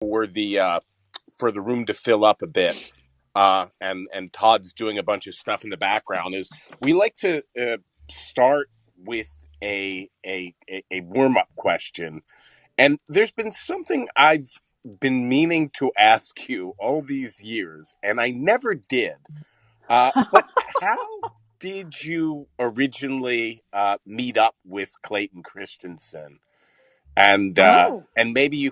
for the room to fill up a bit, and Todd's doing a bunch of stuff in the background. Is we like to start with a warm up question, and there's been something I've been meaning to ask you all these years, and I never did. But how did you originally meet up with Clayton Christensen? Oh, And maybe you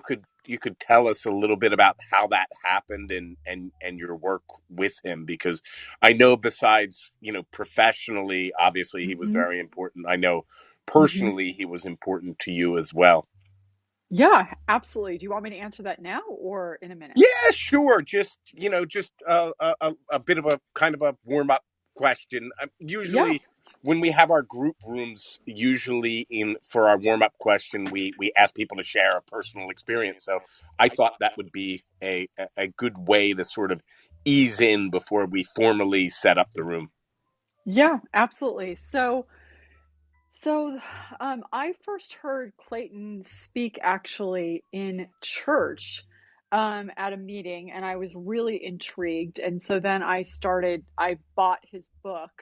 could tell us a little bit about how that happened and your work with him, because I know besides professionally, obviously he was hmm very important. I know hmm personally he was important to you as well. yeah, absolutely. Do you want me to answer that now or in a minute? Yeah, sure. Just just a bit of a kind of a warm up question. Yeah. Usually, when we have our group rooms, usually in for our warm up question, we ask people to share a personal experience. So I thought that would be a good way to sort of ease in before we formally set up the room. Yeah, absolutely. So, I first heard Clayton speak actually in church at a meeting, and I was really intrigued. And so then I bought his book,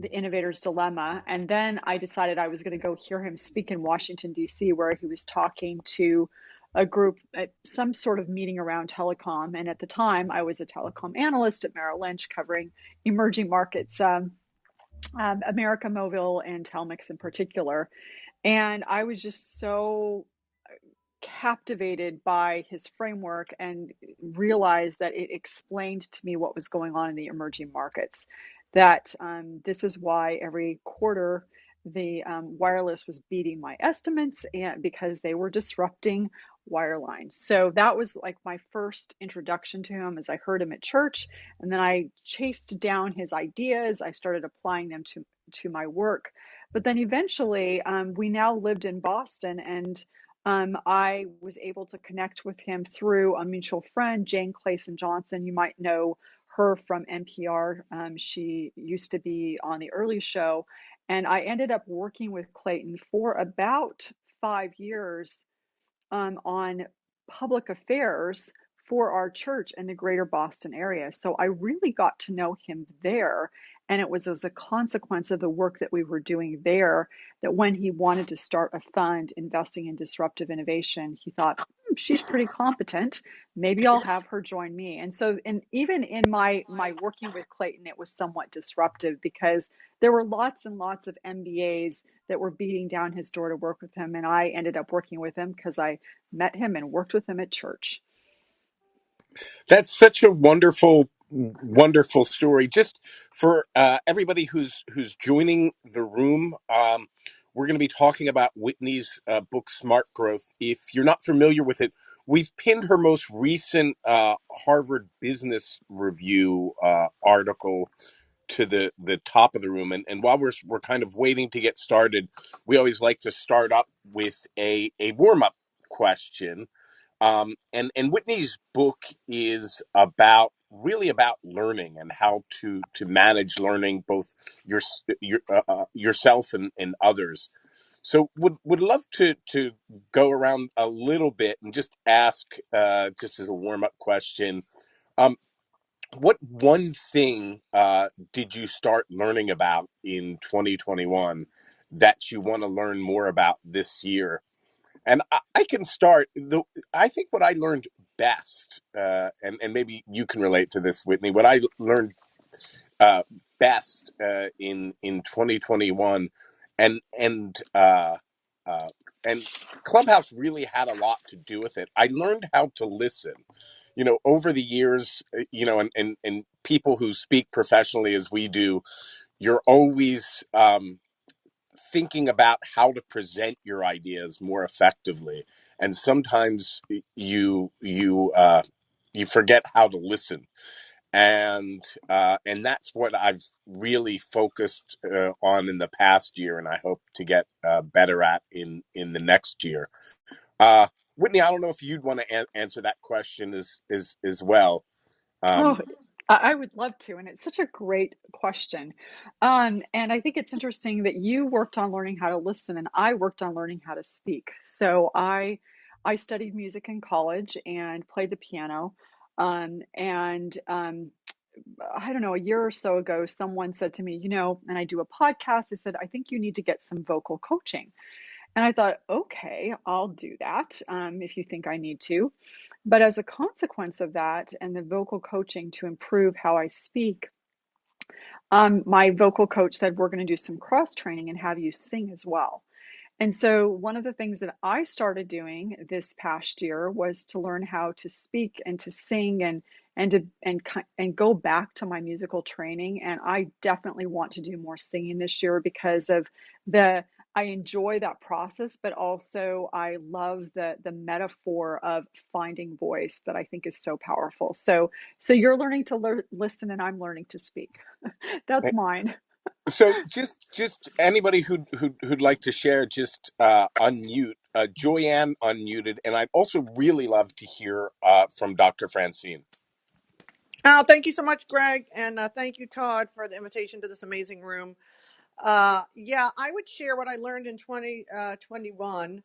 The Innovator's Dilemma, and then I decided I was going to go hear him speak in Washington, D.C., where he was talking to a group at some sort of meeting around telecom. And at the time, I was a telecom analyst at Merrill Lynch covering emerging markets. America Mobile and Telmex in particular. And I was just so captivated by his framework and realized that it explained to me what was going on in the emerging markets. That this is why every quarter the wireless was beating my estimates, and because they were disrupting wireline. So that was like my first introduction to him, as I heard him at church, and then I chased down his ideas. I started applying them to my work. But then eventually, we now lived in Boston, and I was able to connect with him through a mutual friend, Jane Clayson Johnson. You might know her from NPR. She used to be on the early show. And I ended up working with Clayton for about 5 years on public affairs for our church in the greater Boston area. So I really got to know him there. And it was as a consequence of the work that we were doing there that when he wanted to start a fund investing in disruptive innovation, he thought, she's pretty competent. Maybe I'll have her join me. And so, and even in my working with Clayton, it was somewhat disruptive because there were lots and lots of MBAs that were beating down his door to work with him. And I ended up working with him because I met him and worked with him at church. That's such a wonderful story. Just for everybody who's joining the room, we're going to be talking about Whitney's book, Smart Growth. If you're not familiar with it, we've pinned her most recent Harvard Business Review article to the top of the room. And while we're kind of waiting to get started, we always like to start up with a warm up question. And Whitney's book is about really about learning and how to manage learning, both yourself and others. So would love to go around a little bit and just ask, just as a warm up question, um, what one thing did you start learning about in 2021 that you want to learn more about this year? And I can start. I think what I learned best, and maybe you can relate to this, Whitney. What I learned uh, best in 2021, and and uh, uh, and Clubhouse really had a lot to do with it. I learned how to listen. Over the years, and people who speak professionally as we do, you're always thinking about how to present your ideas more effectively, and sometimes you forget how to listen, and that's what I've really focused on in the past year, and I hope to get better at in the next year. uh Whitney, I don't know if you'd want to answer that question as well. Oh, um I would love to, and it's such a great question. And I think it's interesting that you worked on learning how to listen, and I worked on learning how to speak. So I I studied music in college and played the piano. And I don't know, a year or so ago, someone said to me, and I do a podcast. They said, I think you need to get some vocal coaching. And I thought, okay, I'll do that if you think I need to. But as a consequence of that and the vocal coaching to improve how I speak, my vocal coach said, we're going to do some cross training and have you sing as well. And so one of the things that I started doing this past year was to learn how to speak and to sing and go back to my musical training. And I definitely want to do more singing this year because of the I enjoy that process, but also I love the metaphor of finding voice that I think is so powerful. So you're learning to listen and I'm learning to speak. That's mine. So just anybody who'd like to share, just unmute. Joyanne unmuted, and I'd also really love to hear from Dr. Francine. Oh, thank you so much, Greg. And thank you, Todd, for the invitation to this amazing room. Yeah, I would share what I learned in 2021.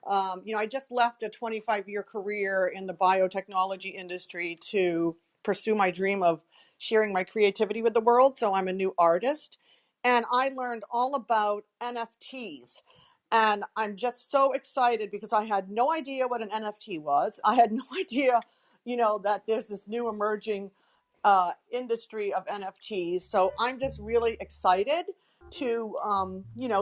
I just left a 25-year career in the biotechnology industry to pursue my dream of sharing my creativity with the world. So I'm a new artist. And I learned all about NFTs. And I'm just so excited because I had no idea what an NFT was. I had no idea, that there's this new emerging industry of NFTs. So I'm just really excited to,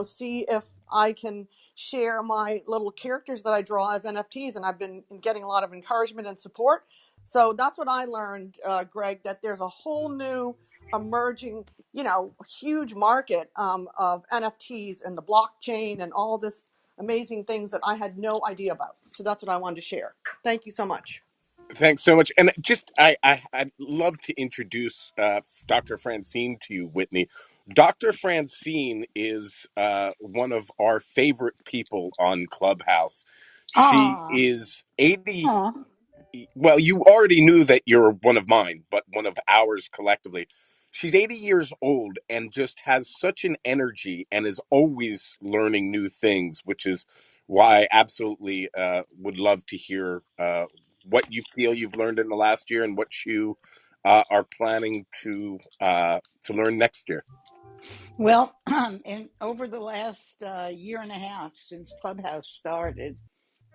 see if I can share my little characters that I draw as NFTs. And I've been getting a lot of encouragement and support. So that's what I learned, Greg, that there's a whole new emerging, huge market of NFTs and the blockchain and all this amazing things that I had no idea about. So that's what I wanted to share. Thank you so much. Thanks so much. And just I'd love to introduce Dr. Francine to you, Whitney. Dr. Francine is one of our favorite people on Clubhouse. She Ah, is 80. ah. Well, you already knew that you're one of mine, but one of ours collectively. She's 80 years old and just has such an energy and is always learning new things, which is why I absolutely would love to hear what you feel you've learned in the last year and what you are planning to learn next year. Well, and over the last year and a half since Clubhouse started,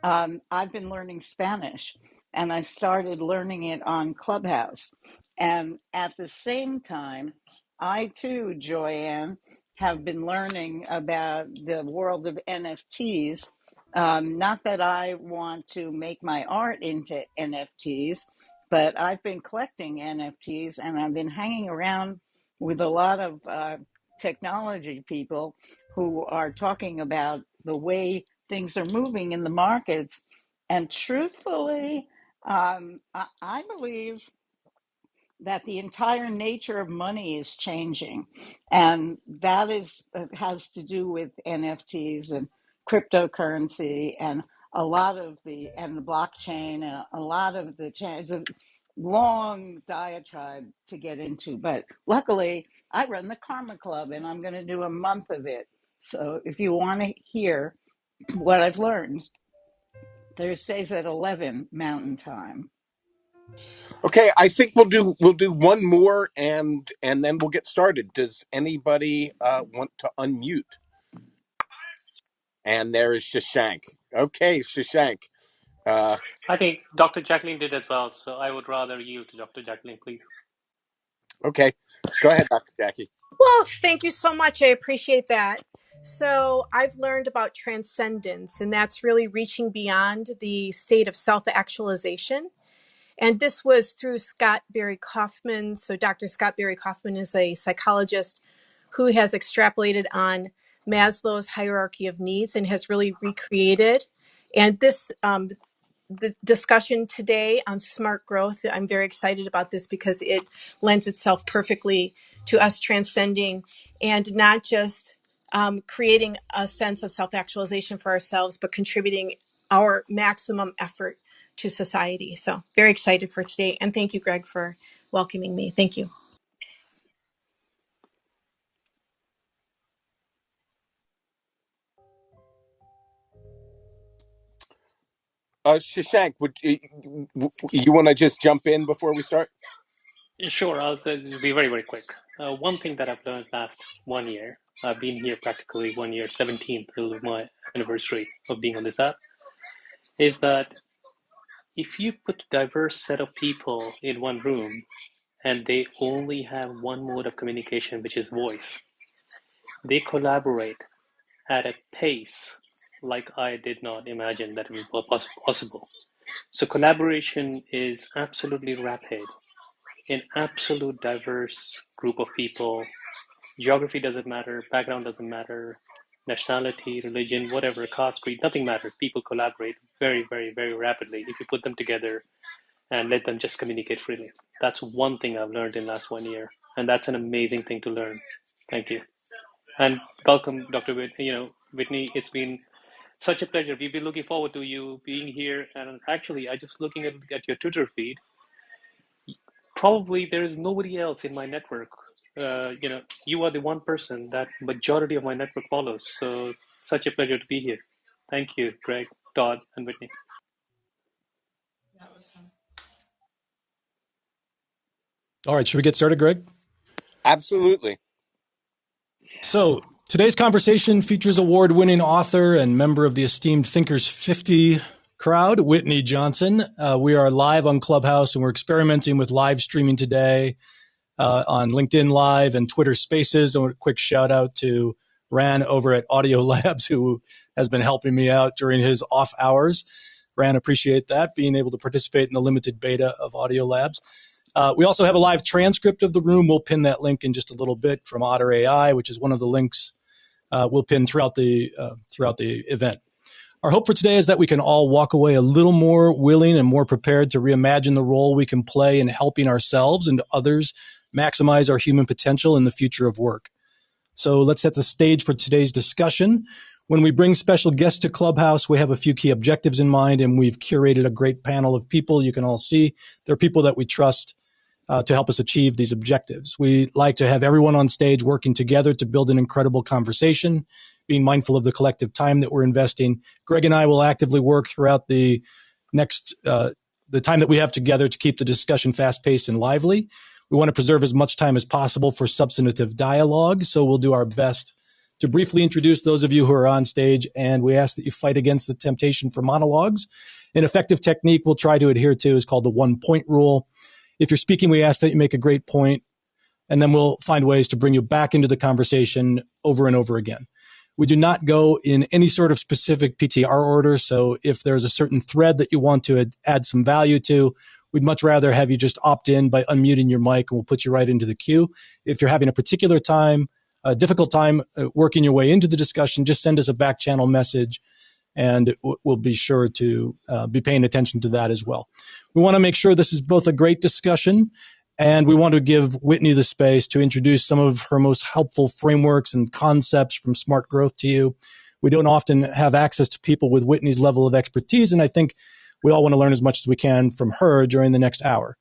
I've been learning Spanish, and I started learning it on Clubhouse. And at the same time, I too, Joyanne, have been learning about the world of NFTs. Not that I want to make my art into NFTs, but I've been collecting NFTs and I've been hanging around with a lot of technology people who are talking about the way things are moving in the markets. And truthfully, I believe that the entire nature of money is changing, and that is has to do with NFTs and cryptocurrency and a lot of the blockchain and a lot of the change. It's a long diatribe to get into, but luckily I run the Karma Club and I'm going to do a month of it. So if you want to hear what I've learned, Thursdays at 11 Mountain Time. Okay, I think we'll do one more and then we'll get started. Does anybody want to unmute? And there is Shashank. Okay, Shashank. Uh, I think Dr. Jacqueline did as well, so I would rather yield to Dr. Jacqueline, please. okay, go ahead, Dr. Jackie. Well, thank you so much. I appreciate that. So, I've learned about transcendence, and that's really reaching beyond the state of self actualization. And this was through Scott Barry Kaufman. So, Dr. Scott Barry Kaufman is a psychologist who has extrapolated on Maslow's hierarchy of needs and has really recreated. And the discussion today on smart growth, I'm very excited about this because it lends itself perfectly to us transcending and not just creating a sense of self actualization for ourselves, but contributing our maximum effort to society. So, very excited for today. And thank you, Greg, for welcoming me. Thank you. Shashank, you want to just jump in before we start? Sure, be very, very quick. One thing that I've learned last 1 year, I've been here practically 1 year, 17th till my anniversary of being on this app, is that if you put a diverse set of people in one room and they only have one mode of communication, which is voice, they collaborate at a pace like I did not imagine that it was possible. So collaboration is absolutely rapid in absolute diverse group of people. Geography doesn't matter, background doesn't matter, nationality, religion, whatever, caste, creed, nothing matters. People collaborate very, very, very rapidly if you put them together and let them just communicate freely. That's one thing I've learned in the last 1 year, and that's an amazing thing to learn. Thank you. And welcome, Dr. Whitney. It's been such a pleasure. We've been looking forward to you being here. And actually, I just looking at your Twitter feed, probably there is nobody else in my network. You are the one person that majority of my network follows. So such a pleasure to be here. Thank you, Greg, Todd, and Whitney. All right, should we get started, Greg? Absolutely. So today's conversation features award-winning author and member of the esteemed Thinkers 50 crowd, Whitney Johnson. We are live on Clubhouse, and we're experimenting with live streaming today on LinkedIn Live and Twitter Spaces. And a quick shout out to Ran over at Audio Labs, who has been helping me out during his off hours. Ran, appreciate that, being able to participate in the limited beta of Audio Labs. We also have a live transcript of the room. We'll pin that link in just a little bit from Otter AI, which is one of the links we'll pin throughout the event. Our hope for today is that we can all walk away a little more willing and more prepared to reimagine the role we can play in helping ourselves and others maximize our human potential in the future of work. So let's set the stage for today's discussion. When we bring special guests to Clubhouse, we have a few key objectives in mind, and we've curated a great panel of people. You can all see they're people that we trust to help us achieve these objectives. We like to have everyone on stage working together to build an incredible conversation, being mindful of the collective time that we're investing. Greg and I will actively work throughout the next the time that we have together to keep the discussion fast-paced and lively. We want to preserve as much time as possible for substantive dialogue, so we'll do our best to briefly introduce those of you who are on stage, and we ask that you fight against the temptation for monologues. An effective technique we'll try to adhere to is called the one-point rule. If you're speaking, we ask that you make a great point, and then we'll find ways to bring you back into the conversation over and over again. We do not go in any sort of specific PTR order, so if there's a certain thread that you want to add some value to, we'd much rather have you just opt in by unmuting your mic, and we'll put you right into the queue. If you're having a difficult time working your way into the discussion, just send us a back channel message, and we'll be sure to be paying attention to that as well. We want to make sure this is both a great discussion, and we want to give Whitney the space to introduce some of her most helpful frameworks and concepts from smart growth to you. We don't often have access to people with Whitney's level of expertise, and I think we all want to learn as much as we can from her during the next hour.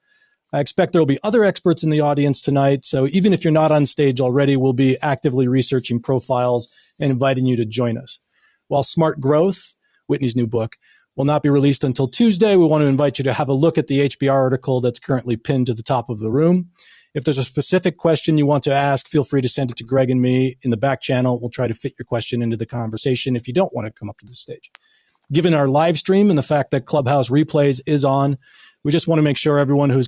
I expect there will be other experts in the audience tonight, so even if you're not on stage already, we'll be actively researching profiles and inviting you to join us. While Smart Growth, Whitney's new book, will not be released until Tuesday, we want to invite you to have a look at the HBR article that's currently pinned to the top of the room. If there's a specific question you want to ask, feel free to send it to Greg and me in the back channel. We'll try to fit your question into the conversation if you don't want to come up to the stage. Given our live stream and the fact that Clubhouse Replays is on, we just want to make sure everyone who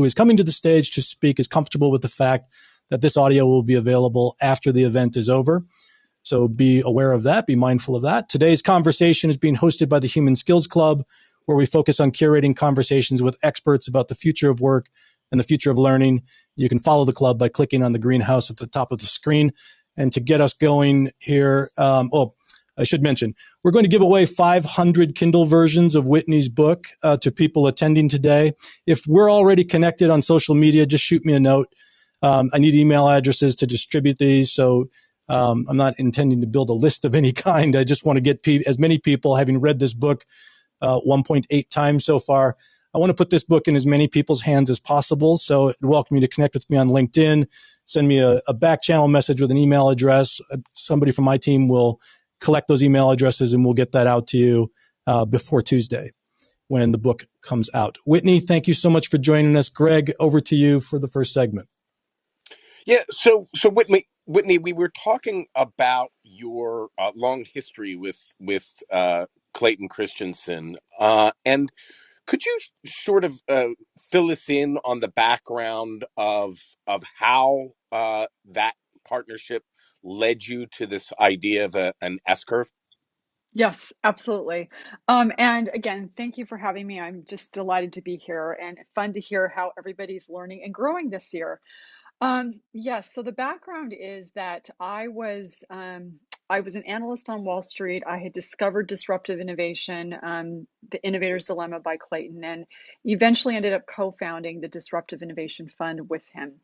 is coming to the stage to speak is comfortable with the fact that this audio will be available after the event is over. So be aware of that, be mindful of that. Today's conversation is being hosted by the Human Skills Club, where we focus on curating conversations with experts about the future of work and the future of learning. You can follow the club by clicking on the greenhouse at the top of the screen. And to get us going here, I should mention, we're going to give away 500 Kindle versions of Whitney's book to people attending today. If we're already connected on social media, just shoot me a note. I need email addresses to distribute these, so I'm not intending to build a list of any kind. I just want to get as many people, having read this book 1.8 times so far, I want to put this book in as many people's hands as possible. So I'd welcome you to connect with me on LinkedIn, send me a back channel message with an email address. Somebody from my team will collect those email addresses and we'll get that out to you before Tuesday. when the book comes out. Whitney, thank you so much for joining us. Greg, over to you for the first segment. Yeah, so Whitney, we were talking about your long history with Clayton Christensen, and could you sort of fill us in on the background of how that partnership led you to this idea of an S curve? Yes, absolutely. And again, thank you for having me. I'm just delighted to be here and fun to hear how everybody's learning and growing this year. Yes, so the background is that I was an analyst on Wall Street. I had discovered disruptive innovation, The Innovator's Dilemma by Clayton, and eventually ended up co-founding the Disruptive Innovation Fund with him.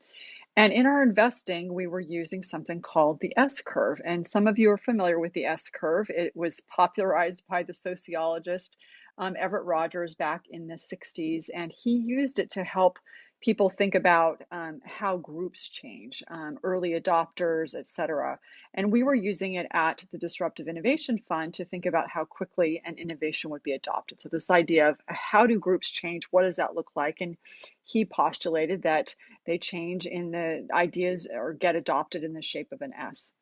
And in our investing, we were using something called the S curve. And some of you are familiar with the S curve. It was popularized by the sociologist Everett Rogers back in the 60s. And he used it to help people think about how groups change, early adopters, et cetera. And we were using it at the Disruptive Innovation Fund to think about how quickly an innovation would be adopted. So this idea of how do groups change? What does that look like? And he postulated that they change in the ideas or get adopted in the shape of an S.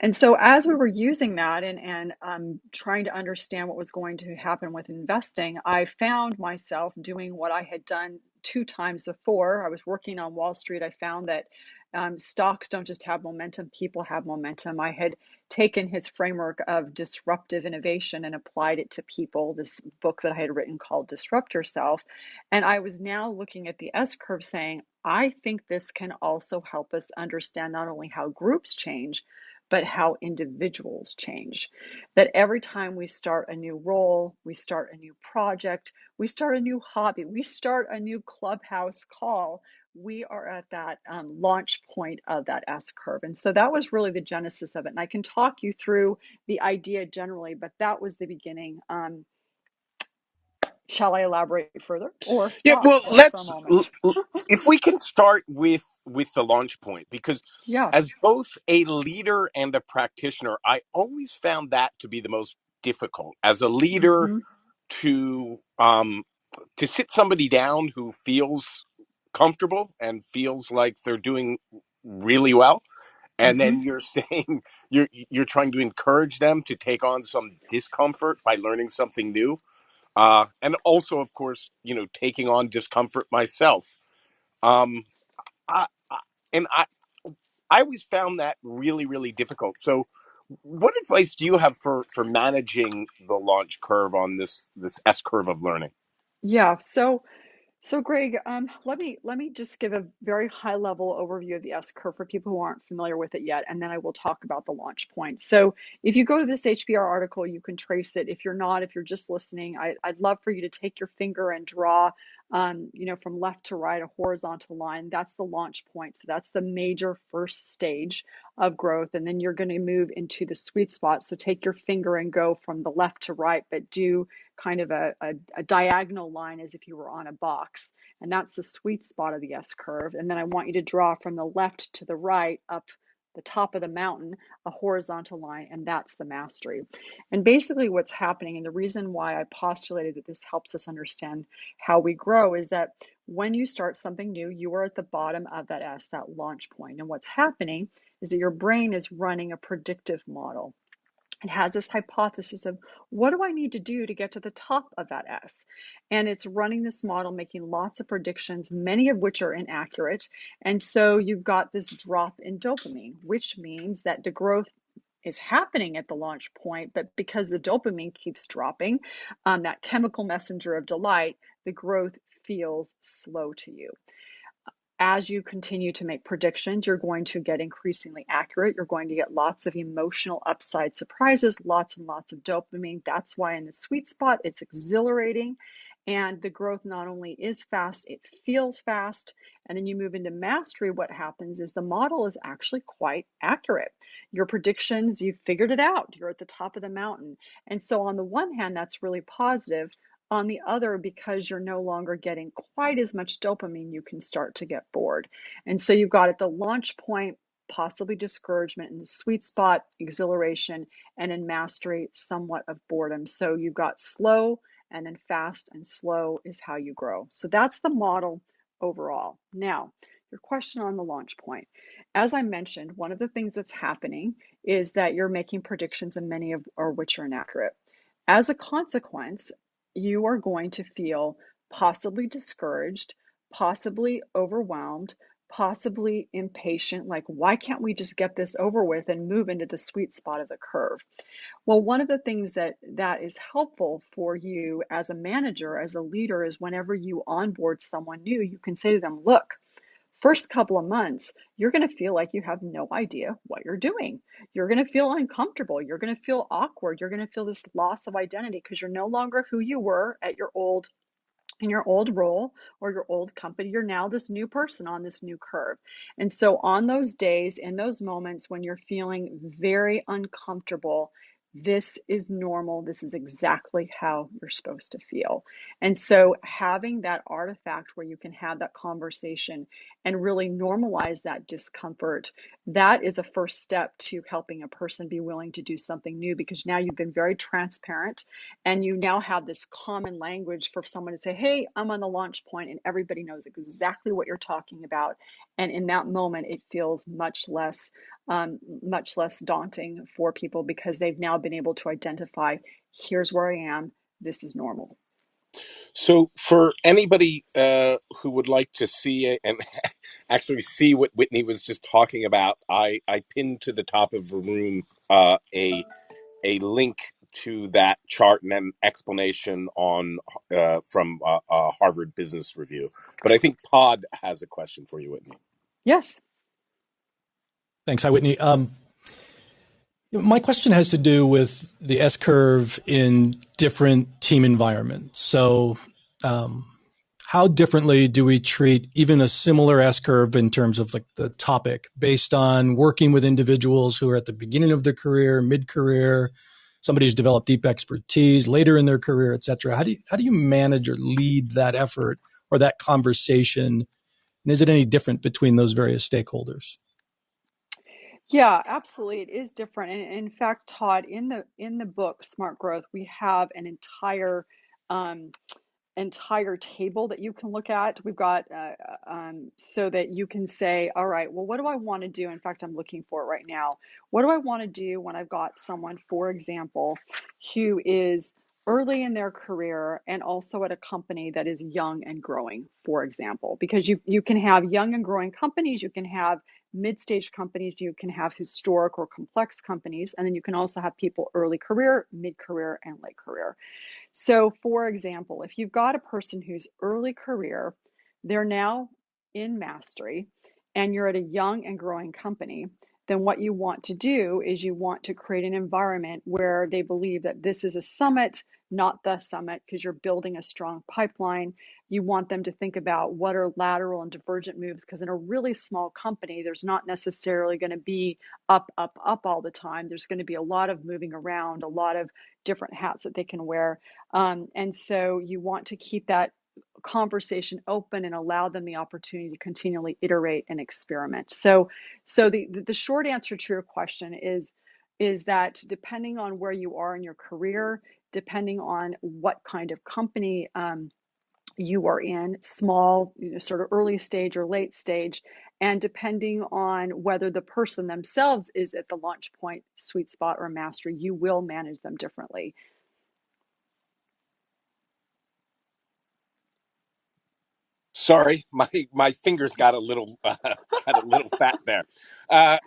And so as we were using that and trying to understand what was going to happen with investing, I found myself doing what I had done 2 times before. I was working on Wall Street. I found that stocks don't just have momentum, people have momentum. I had taken his framework of disruptive innovation and applied it to people, this book that I had written called Disrupt Yourself. And I was now looking at the S curve saying, I think this can also help us understand not only how groups change, but how individuals change. That every time we start a new role, we start a new project, we start a new hobby, we start a new Clubhouse call, we are at that launch point of that S curve. And so that was really the genesis of it. And I can talk you through the idea generally, but that was the beginning. Shall I elaborate further or Yeah, stop well, for a let's moment? if we can start with the launch point, because Yeah. as both a leader and a practitioner, I always found that to be the most difficult. As a leader, Mm-hmm. to sit somebody down who feels comfortable and feels like they're doing really well, and Mm-hmm. then you're saying you're trying to encourage them to take on some discomfort by learning something new, and also, of course, taking on discomfort myself. Um, I, I, and I always found that really, really difficult. So, what advice do you have for managing the launch curve on this S curve of learning? Yeah. So Greg, let me just give a very high level overview of the S curve for people who aren't familiar with it yet, and then I will talk about the launch point. So if you go to this HBR article, you can trace it. If you're not, if you're just listening, I'd love for you to take your finger and draw, from left to right, a horizontal line. That's the launch point. So that's the major first stage of growth, and then you're going to move into the sweet spot. So take your finger and go from the left to right, but do kind of a diagonal line as if you were on a box. And that's the sweet spot of the S curve. And then I want you to draw from the left to the right up the top of the mountain, a horizontal line, and that's the mastery. And basically what's happening, and the reason why I postulated that this helps us understand how we grow, is that when you start something new, you are at the bottom of that S, that launch point. And what's happening is that your brain is running a predictive model. It has this hypothesis of what do I need to do to get to the top of that S? And it's running this model, making lots of predictions, many of which are inaccurate. And so you've got this drop in dopamine, which means that the growth is happening at the launch point, but because the dopamine keeps dropping, that chemical messenger of delight, the growth feels slow to you. As you continue to make predictions, you're going to get increasingly accurate. You're going to get lots of emotional upside surprises, lots and lots of dopamine. That's why in the sweet spot, it's exhilarating. And the growth not only is fast, it feels fast. And then you move into mastery. What happens is the model is actually quite accurate. Your predictions, you've figured it out. You're at the top of the mountain. And so, on the one hand, that's really positive. On the other, because you're no longer getting quite as much dopamine, you can start to get bored. And so you've got at the launch point, possibly discouragement, in the sweet spot, exhilaration, and in mastery, somewhat of boredom. So you've got slow and then fast and slow is how you grow. So that's the model overall. Now, your question on the launch point. As I mentioned, one of the things that's happening is that you're making predictions and many of which are inaccurate. As a consequence, you are going to feel possibly discouraged, possibly overwhelmed, possibly impatient, like, why can't we just get this over with and move into the sweet spot of the curve? Well, one of the things that is helpful for you as a manager, as a leader, is whenever you onboard someone new, you can say to them, look, first couple of months, you're going to feel like you have no idea what you're doing. You're going to feel uncomfortable. You're going to feel awkward. You're going to feel this loss of identity because you're no longer who you were at your old in your old role or your old company. You're now this new person on this new curve. And so on those days, in those moments when you're feeling very uncomfortable, this is normal. This is exactly how you're supposed to feel. And so having that artifact where you can have that conversation and really normalize that discomfort, that is a first step to helping a person be willing to do something new, because now you've been very transparent and you now have this common language for someone to say, hey, I'm on the launch point, and everybody knows exactly what you're talking about. And in that moment, it feels much less daunting for people because they've now been able to identify, here's where I am, this is normal. So for anybody who would like to see it and actually see what Whitney was just talking about, I pinned to the top of the room a link to that chart and an explanation on from Harvard Business Review. But I think Todd has a question for you, Whitney. Yes. Thanks. Hi, Whitney. My question has to do with the S curve in different team environments. So, how differently do we treat even a similar S curve in terms of like the topic, based on working with individuals who are at the beginning of their career, mid-career, somebody who's developed deep expertise later in their career, et cetera? How do you manage or lead that effort or that conversation? And is it any different between those various stakeholders? Yeah, absolutely. It is different. And in fact, Todd, in the book Smart Growth, we have an um, entire table that you can look at. We've got so that you can say, all right, well, what do I want to do? In fact, I'm looking for it right now. What do I want to do when I've got someone, for example, who is early in their career and also at a company that is young and growing, for example, because you can have young and growing companies, you can have mid-stage companies, you can have historic or complex companies, and then you can also have people early career, mid-career, and late career. So, for example, if you've got a person who's early career, they're now in mastery, and you're at a young and growing company, then what you want to do is you want to create an environment where they believe that this is a summit, not the summit, because you're building a strong pipeline. You want them to think about what are lateral and divergent moves, because in a really small company, there's not necessarily going to be up, up, up all the time. There's going to be a lot of moving around, a lot of different hats that they can wear. And so you want to keep that conversation open and allow them the opportunity to continually iterate and experiment. So the short answer to your question is that depending on where you are in your career, depending on what kind of company you are in, small, sort of early stage or late stage, and depending on whether the person themselves is at the launch point, sweet spot, or mastery, you will manage them differently. Sorry, my fingers got a little fat there. Uh,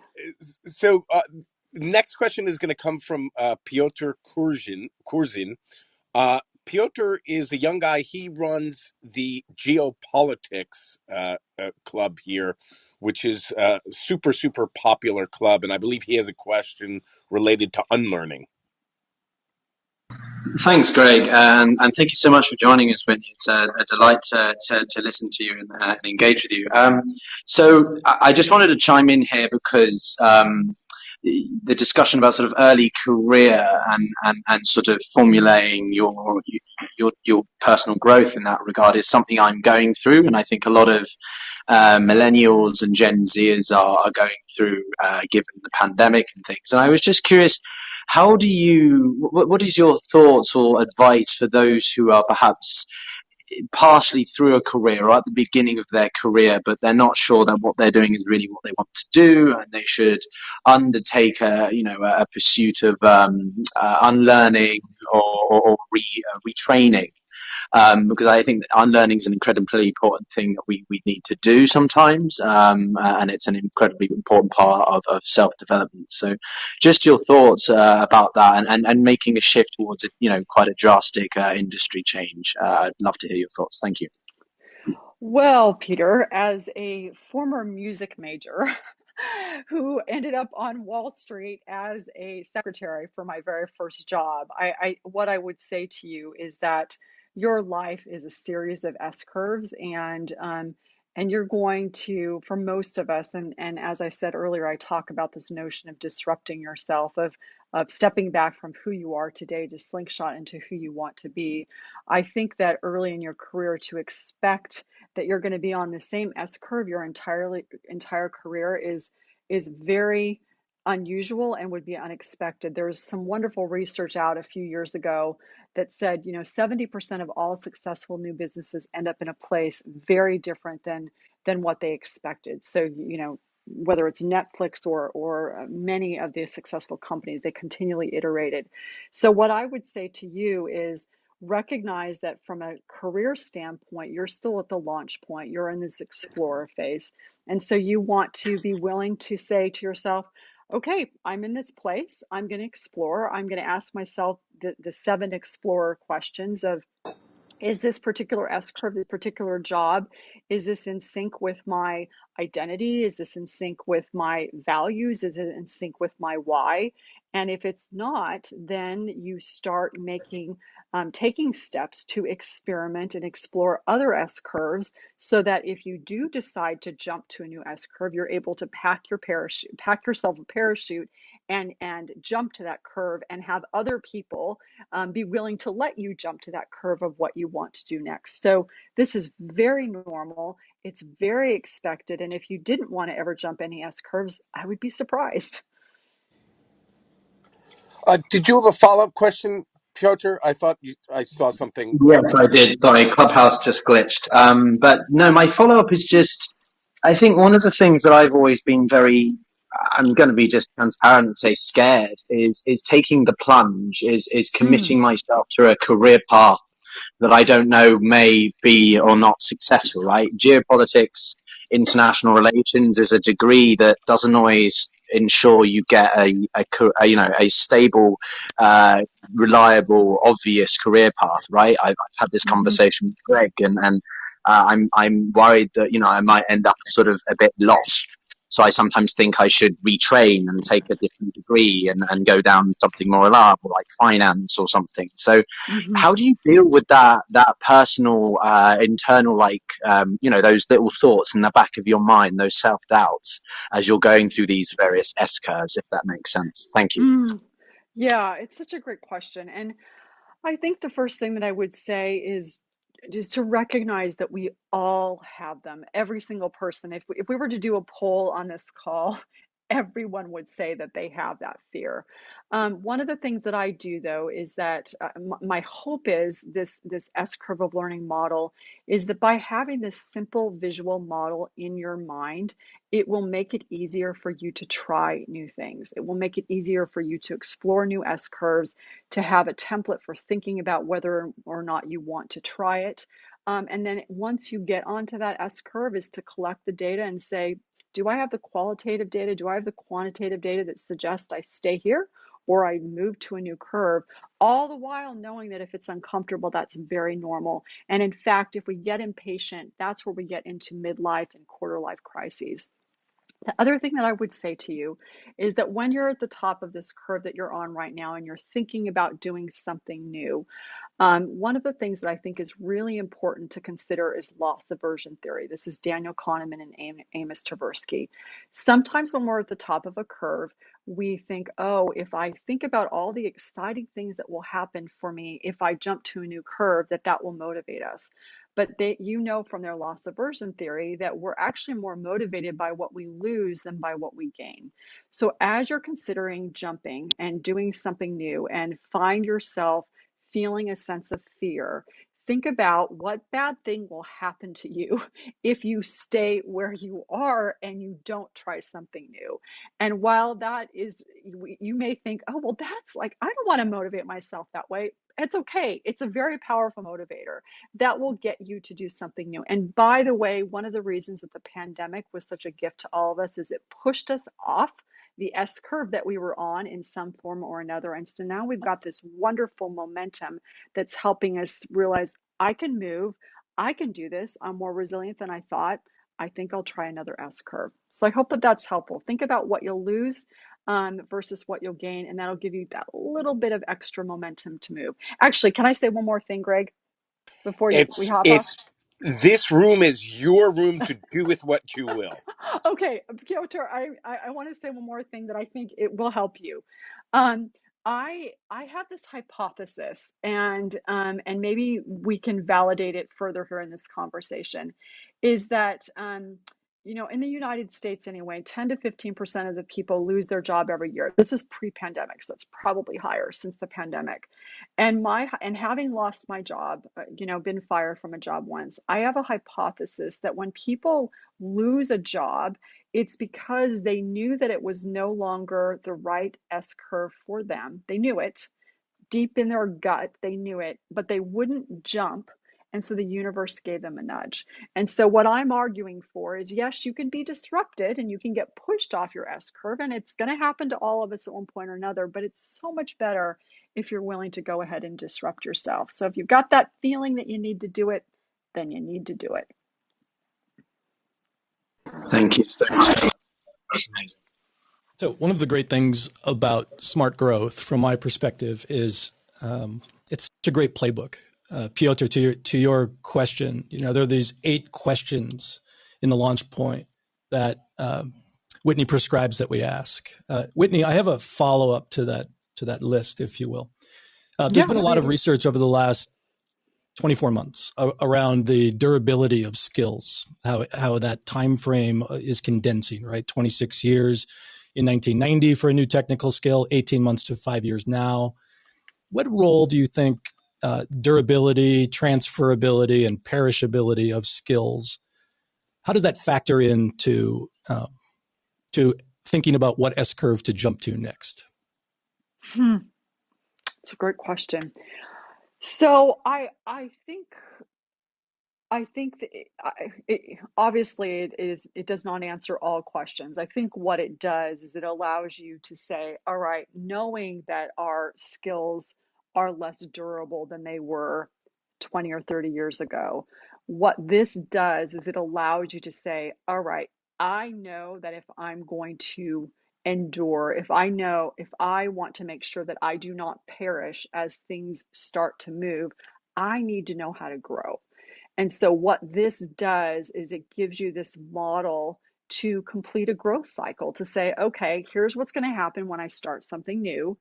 so next question is going to come from Piotr Kurzin. Piotr is a young guy. He runs the geopolitics club here, which is a super popular club, and I believe he has a question related to unlearning. Thanks, Greg, and thank you so much for joining us, Whitney. It's a delight to listen to you and engage with you. So I just wanted to chime in here because the discussion about sort of early career and sort of formulating your personal growth in that regard is something I'm going through, and I think a lot of millennials and Gen Zers are going through, given the pandemic and things. And I was just curious, How do you, what is your thoughts or advice for those who are perhaps partially through a career or at the beginning of their career, but they're not sure that what they're doing is really what they want to do, and they should undertake a pursuit of unlearning or retraining? Because I think that unlearning is an incredibly important thing that we need to do sometimes, and it's an incredibly important part of self-development. So just your thoughts about that, and making a shift towards quite a drastic industry change. I'd love to hear your thoughts. Thank you. Well, Peter, as a former music major who ended up on Wall Street as a secretary for my very first job, what I would say to you is that your life is a series of S curves, and you're going to, for most of us, and as I said earlier, I talk about this notion of disrupting yourself, of stepping back from who you are today to slingshot into who you want to be. I think that early in your career to expect that you're going to be on the same S curve your entire career is very unusual and would be unexpected. There's some wonderful research out a few years ago that said, 70% of all successful new businesses end up in a place very different than what they expected. So, whether it's Netflix or many of the successful companies, they continually iterated. So what I would say to you is recognize that from a career standpoint, you're still at the launch point. You're in this explorer phase. And so you want to be willing to say to yourself, okay, I'm in this place. I'm going to explore. I'm going to ask myself the 7 explorer questions of, is this particular S curve, this particular job, is this in sync with my identity? Is this in sync with my values? Is it in sync with my why? And if it's not, then you start taking steps to experiment and explore other S curves, so that if you do decide to jump to a new S curve, you're able to pack yourself a parachute and jump to that curve, and have other people be willing to let you jump to that curve of what you want to do next. So this is very normal. It's very expected. And if you didn't want to ever jump any S curves, I would be surprised. Did you have a follow-up question, Piotr? I thought I saw something. Yes, I did. Sorry, Clubhouse just glitched. But no, my follow-up is just, I think one of the things that I've always been I'm going to be just transparent and say scared, is taking the plunge, is Mm, committing myself to a career path that I don't know may be or not successful, right? Geopolitics, international relations is a degree that doesn't always ensure you get a stable, uh, reliable, obvious career path, right? I've had this mm-hmm, conversation with Greg, and I'm worried that I might end up sort of a bit lost. So I sometimes think I should retrain and take a different degree and go down something more reliable like finance or something. So mm-hmm. how do you deal with that personal internal, like those little thoughts in the back of your mind, those self-doubts, as you're going through these various S curves, if that makes sense? Thank you. Yeah, it's such a great question. And I think the first thing that I would say is just to recognize that we all have them. Every single person. If we were to do a poll on this call, everyone would say that they have that fear. One of the things that I do, though, is that my hope is this S curve of learning model is that by having this simple visual model in your mind, it will make it easier for you to try new things. It will make it easier for you to explore new S curves, to have a template for thinking about whether or not you want to try it. And then once you get onto that S curve, is to collect the data and say, do I have the qualitative data? Do I have the quantitative data that suggests I stay here or I move to a new curve? All the while knowing that if it's uncomfortable, that's very normal. And in fact, if we get impatient, that's where we get into midlife and quarter life crises. The other thing that I would say to you is that when you're at the top of this curve that you're on right now and you're thinking about doing something new, one of the things that I think is really important to consider is loss aversion theory. This is Daniel Kahneman and Amos Tversky. Sometimes when we're at the top of a curve, we think, oh, if I think about all the exciting things that will happen for me if I jump to a new curve, that will motivate us. but from their loss aversion theory that we're actually more motivated by what we lose than by what we gain. So as you're considering jumping and doing something new and find yourself feeling a sense of fear, think about what bad thing will happen to you if you stay where you are and you don't try something new. And while that is, you may think, oh, well, that's like, I don't want to motivate myself that way. It's okay. It's a very powerful motivator that will get you to do something new. And by the way, one of the reasons that the pandemic was such a gift to all of us is it pushed us off the S curve that we were on in some form or another. And so now we've got this wonderful momentum that's helping us realize I can move, I can do this, I'm more resilient than I thought. I think I'll try another S curve. So I hope that that's helpful. Think about what you'll lose versus what you'll gain, and that'll give you that little bit of extra momentum to move. Actually, can I say one more thing, Greg, before we hop off? It's this room is your room to do with what you will. Okay, Piotr, I want to say one more thing that I think it will help you. Um, I have this hypothesis, and maybe we can validate it further here in this conversation, is that in the United States anyway, 10 to 15% of the people lose their job every year. This is pre-pandemic, so it's probably higher since the pandemic. And having lost my job, been fired from a job once, I have a hypothesis that when people lose a job, it's because they knew that it was no longer the right S curve for them. They knew it deep in their gut, they knew it, but they wouldn't jump. And so the universe gave them a nudge. And so what I'm arguing for is yes, you can be disrupted and you can get pushed off your S curve, and it's going to happen to all of us at one point or another, but it's so much better if you're willing to go ahead and disrupt yourself. So if you've got that feeling that you need to do it, then you need to do it. Thank you so much. That's amazing. So one of the great things about smart growth, from my perspective, is it's such a great playbook. Piotr, to your question, there are these 8 questions in the launch point that Whitney prescribes that we ask. Whitney, I have a follow up to that list, if you will. There's Yeah, been a lot of please. research over the last 24 months around the durability of skills, how that time frame is condensing, right? 26 years in 1990 for a new technical skill, 18 months to 5 years now. What role do you think durability, transferability, and perishability of skills, how does that factor into to thinking about what S curve to jump to next? It's a great question. So I think that obviously it does not answer all questions. I think what it does is it allows you to say, all right, knowing that our skills are less durable than they were 20 or 30 years ago, what this does is it allows you to say, all right, I know that if I'm going to endure, if I want to make sure that I do not perish as things start to move, I need to know how to grow. And so what this does is it gives you this model to complete a growth cycle, to say, okay, here's what's going to happen when I start something new.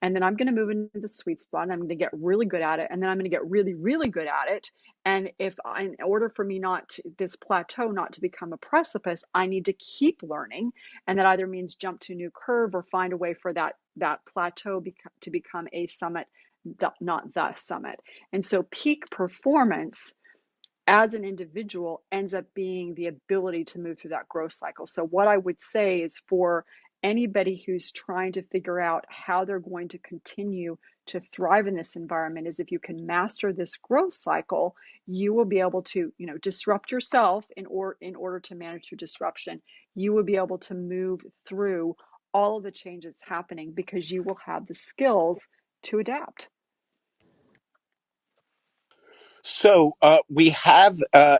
And then I'm going to move into the sweet spot and I'm going to get really good at it. And then I'm going to get really, really good at it. And in order for me this plateau not to become a precipice, I need to keep learning. And that either means jump to a new curve or find a way for that plateau to become a summit, not the summit. And so peak performance as an individual ends up being the ability to move through that growth cycle. So what I would say is for anybody who's trying to figure out how they're going to continue to thrive in this environment is if you can master this growth cycle, you will be able to, disrupt yourself in order to manage your disruption. You will be able to move through all of the changes happening because you will have the skills to adapt. So we have a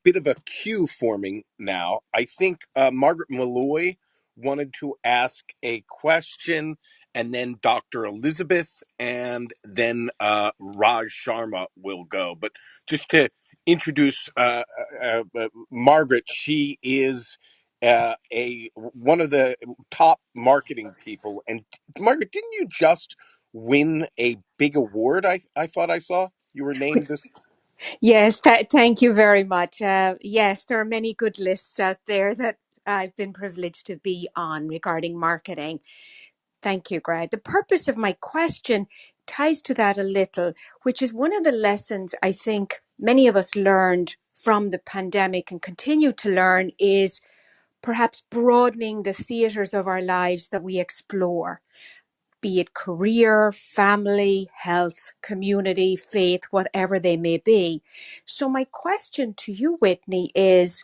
bit of a queue forming now. I think Margaret Malloy wanted to ask a question, and then Dr. Elizabeth, and then Raj Sharma will go. But just to introduce Margaret, she is one of the top marketing people. And Margaret, didn't you just win a big award? I thought I saw you were named this. Yes, thank you very much. Yes, there are many good lists out there that I've been privileged to be on regarding marketing. Thank you, Greg. The purpose of my question ties to that a little, which is one of the lessons I think many of us learned from the pandemic and continue to learn is perhaps broadening the theatres of our lives that we explore, be it career, family, health, community, faith, whatever they may be. So, my question to you, Whitney, is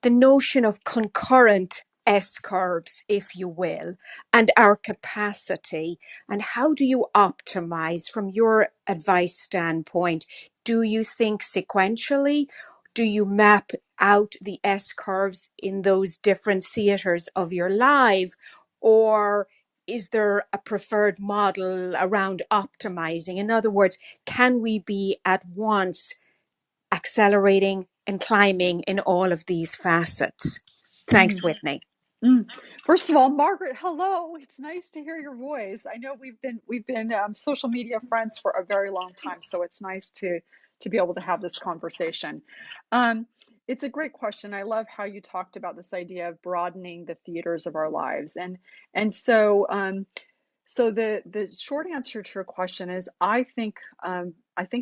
the notion of concurrent S curves, if you will, and our capacity. And how do you optimize from your advice standpoint? Do you think sequentially? Do you map out the S curves in those different theatres of your life? Or is there a preferred model around optimizing? In other words, can we be at once accelerating and climbing in all of these facets? Mm, Thanks, Whitney. mm. First of all, Margaret, hello. It's nice to hear your voice. I know we've been social media friends for a very long time, so it's nice to be able to have this conversation. Um, it's a great question. I love how you talked about this idea of broadening the theaters of our lives, and so the short answer to your question is I think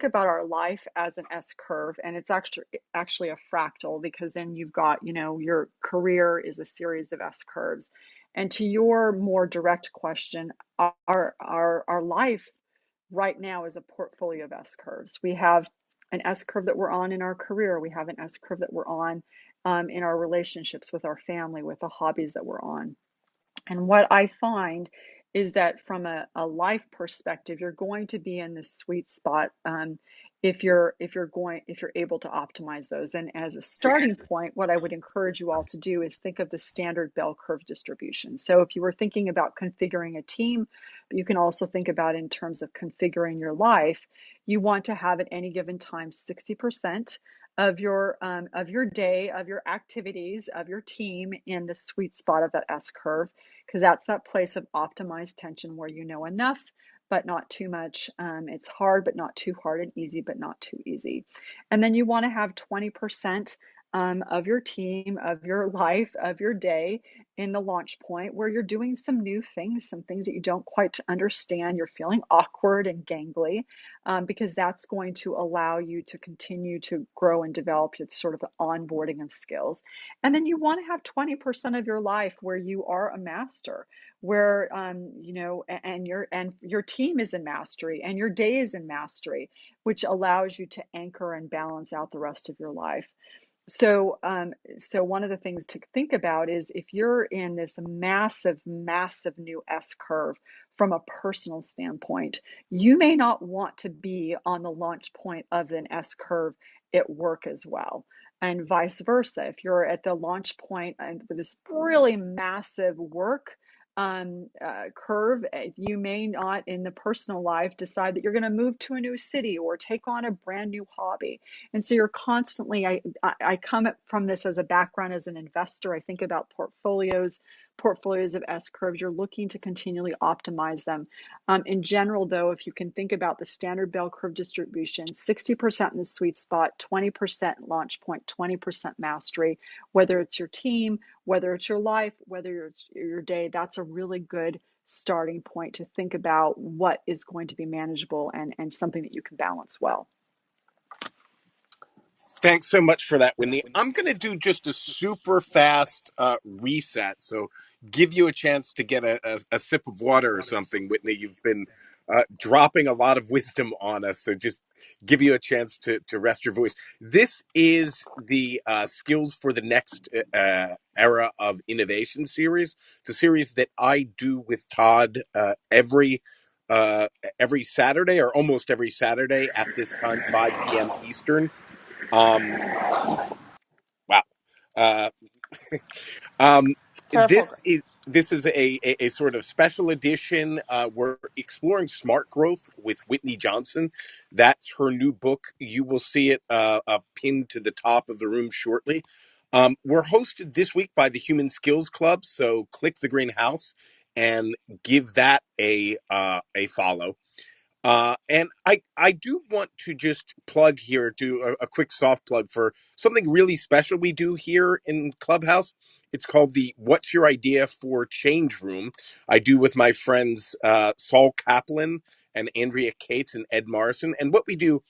about our life as an S curve, and it's actually a fractal because then you've got, your career is a series of S curves. And to your more direct question, our life right now is a portfolio of S curves. We have an S curve that we're on in our career. We have an S curve that we're on in our relationships with our family, with the hobbies that we're on. And what I find is that from a life perspective, you're going to be in this sweet spot if you're able to optimize those. And as a starting point, what I would encourage you all to do is think of the standard bell curve distribution. So if you were thinking about configuring a team, but you can also think about in terms of configuring your life, you want to have at any given time 60% of your day, of your activities, of your team in the sweet spot of that S curve, because that's that place of optimized tension where you know enough, but not too much. It's hard, but not too hard, and easy, but not too easy. And then you want to have 20% of your team, of your life, of your day in the launch point where you're doing some new things, some things that you don't quite understand. You're feeling awkward and gangly because that's going to allow you to continue to grow and develop your sort of the onboarding of skills. And then you want to have 20% of your life where you are a master, where and your team is in mastery and your day is in mastery, which allows you to anchor and balance out the rest of your life. So one of the things to think about is if you're in this massive, massive new S curve from a personal standpoint, you may not want to be on the launch point of an S curve at work as well. And vice versa. If you're at the launch point and with this really massive work curve, you may not in the personal life decide that you're going to move to a new city or take on a brand new hobby. And so you're constantly, I come from this as a background as an investor. I think about portfolios of S curves. You're looking to continually optimize them. In general, though, if you can think about the standard bell curve distribution, 60% in the sweet spot, 20% launch point, 20% mastery, whether it's your team, whether it's your life, whether it's your day, that's a really good starting point to think about what is going to be manageable and something that you can balance well. Thanks so much for that, Wendy. I'm going to do just a super fast reset. So give you a chance to get a sip of water or something, Whitney. You've been dropping a lot of wisdom on us. So just give you a chance to rest your voice. This is the Skills for the Next Era of Innovation series. It's a series that I do with Todd every Saturday or almost every Saturday at this time, 5 p.m. Eastern. Um, wow. Uh, um, Careful. this is a sort of special edition. We're exploring smart growth with Whitney Johnson. That's her new book. You will see it pinned to the top of the room shortly. We're hosted this week by the Human Skills Club, so click the green house and give that a follow. And I do want to just plug here, do a quick soft plug for something really special we do here in Clubhouse. It's called the What's Your Idea for Change Room. I do with my friends Saul Kaplan and Andrea Cates and Ed Morrison. And what we do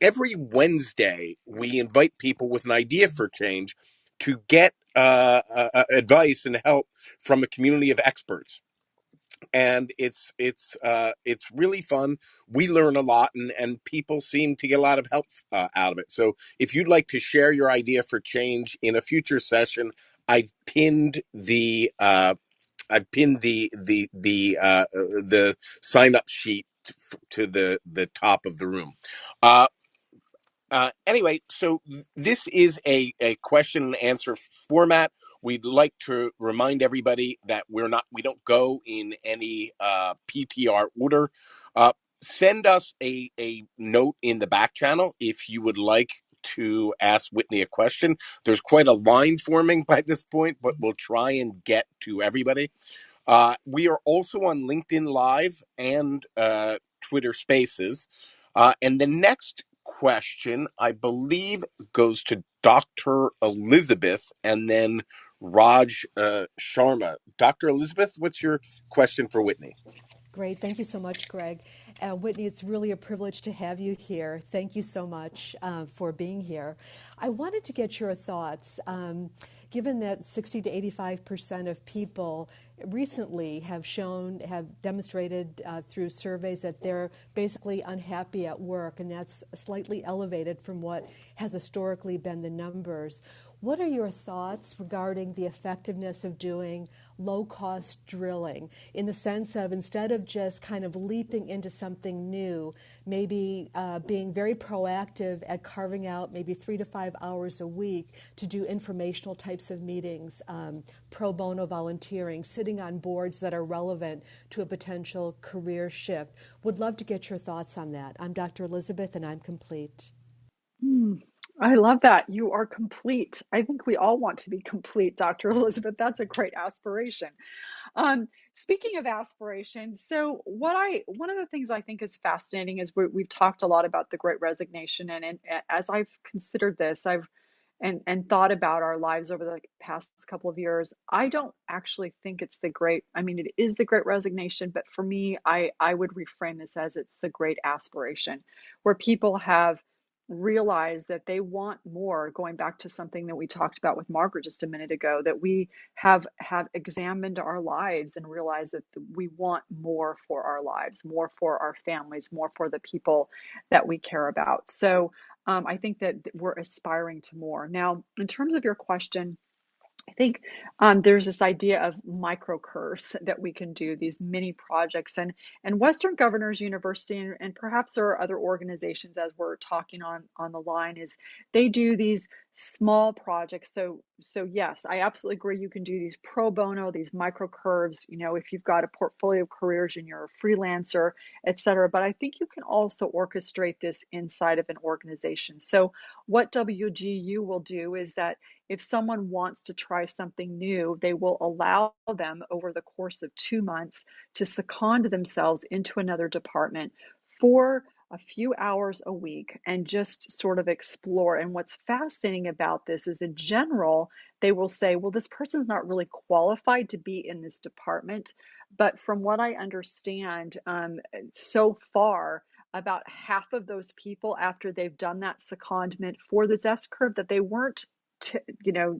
every Wednesday, we invite people with an idea for change to get advice and help from a community of experts, and it's really fun. We learn a lot, and people seem to get a lot of help out of it. So if you'd like to share your idea for change in a future session, I've pinned the the sign up sheet to the top of the room. Uh, anyway, so this is a question and answer format. We'd like to remind everybody that we don't go in any PTR order. Send us a note in the back channel if you would like to ask Whitney a question. There's quite a line forming by this point, but we'll try and get to everybody. We are also on LinkedIn Live and Twitter Spaces. And the next question, I believe, goes to Dr. Elizabeth and then Raj Sharma. Dr. Elizabeth, what's your question for Whitney? Great. Thank you so much, Greg. Whitney, it's really a privilege to have you here. Thank you so much for being here. I wanted to get your thoughts. Given that 60 to 85% of people recently have demonstrated through surveys that they're basically unhappy at work, and that's slightly elevated from what has historically been the numbers. What are your thoughts regarding the effectiveness of doing low-cost drilling in the sense of, instead of just kind of leaping into something new, maybe being very proactive at carving out maybe 3 to 5 hours a week to do informational types of meetings, pro bono volunteering, sitting on boards that are relevant to a potential career shift? Would love to get your thoughts on that. I'm Dr. Elizabeth, and I'm complete. Hmm. I love that. You are complete. I think we all want to be complete, Dr. Elizabeth. That's a great aspiration. Speaking of aspirations, so one of the things I think is fascinating is we've talked a lot about the Great Resignation, and as I've considered this, I've and thought about our lives over the past couple of years, I don't actually think it's the great. I mean, it is the Great Resignation, but for me, I would reframe this as it's the Great Aspiration, where people have realized that they want more. Going back to something that we talked about with Margaret just a minute ago, that we have examined our lives and realized that we want more for our lives, more for our families, more for the people that we care about. So I think that we're aspiring to more. Now, in terms of your question, I think there's this idea of microcurves that we can do, these mini projects, and Western Governors University, and perhaps there are other organizations as we're talking on the line, is they do these small projects. So yes, I absolutely agree. You can do these pro bono, these microcurves. You know, if you've got a portfolio of careers and you're a freelancer, et cetera. But I think you can also orchestrate this inside of an organization. So what WGU will do is that if someone wants to try something new, they will allow them over the course of 2 months to second themselves into another department for a few hours a week and just sort of explore. And what's fascinating about this is, in general, they will say, well, this person's not really qualified to be in this department. But from what I understand, so far, about half of those people, after they've done that secondment for this S curve that they weren't you know,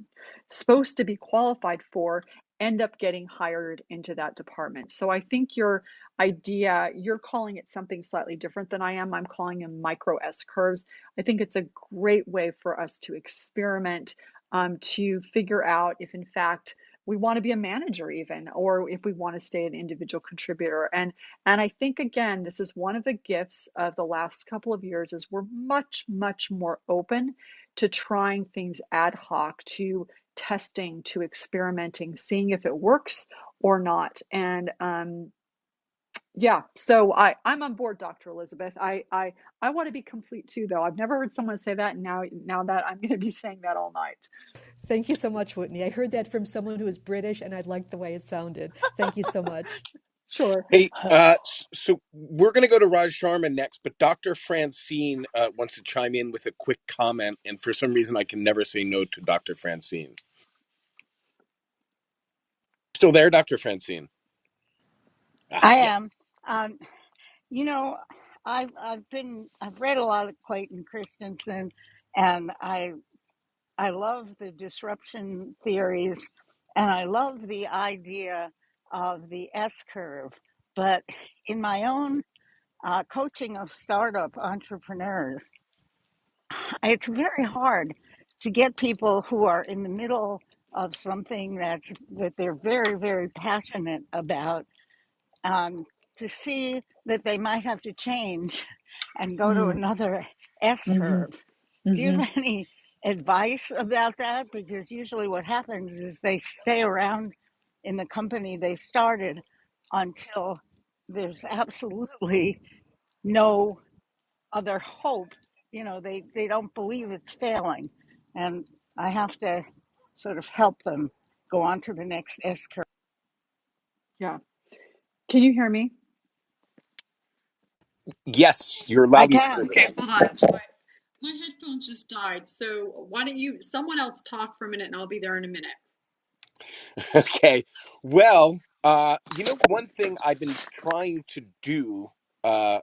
supposed to be qualified for, end up getting hired into that department. So I think your idea, you're calling it something slightly different than I am. I'm calling them micro S curves. I think it's a great way for us to experiment, to figure out if in fact we want to be a manager even, or if we want to stay an individual contributor. And I think, again, this is one of the gifts of the last couple of years, is we're much, much more open to trying things ad hoc, to testing, to experimenting, seeing if it works or not. And yeah, so I'm on board, Dr. Elizabeth. I want to be complete too, though. I've never heard someone say that, and now that I'm going to be saying that all night. Thank you so much, Whitney. I heard that from someone who is British, and I liked the way it sounded. Thank you so much. Sure. Hey, so we're going to go to Raj Sharma next, but Dr. Francine wants to chime in with a quick comment, and for some reason, I can never say no to Dr. Francine. Still there, Dr. Francine? I Yeah. am. Um, you know, I've read a lot of Clayton Christensen, and I love the disruption theories, and I love the idea of the S curve. But in my own coaching of startup entrepreneurs, it's very hard to get people who are in the middle of something that they're very, very passionate about, um, to see that they might have to change and go to Mm, another S hmm curve. Do you hmm have any advice about that? Because usually what happens is they stay around in the company they started until there's absolutely no other hope. You know, they don't believe it's failing. And I have to sort of help them go on to the next S curve. Yeah. Can you hear me? Yes, you're I loud and clear. can. Okay, hold on. My headphones just died. So why don't someone else talk for a minute and I'll be there in a minute. Okay. Well, one thing I've been trying to do uh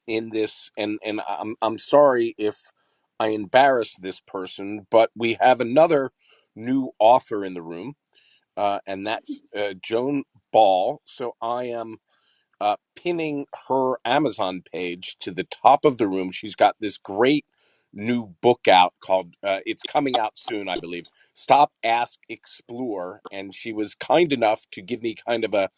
in this, and I'm sorry if I embarrass this person, but we have another new author in the room, and that's Joan Ball. So I am pinning her Amazon page to the top of the room. She's got this great new book out called, it's coming out soon, I believe. Stop, Ask, Explore. And she was kind enough to give me kind of a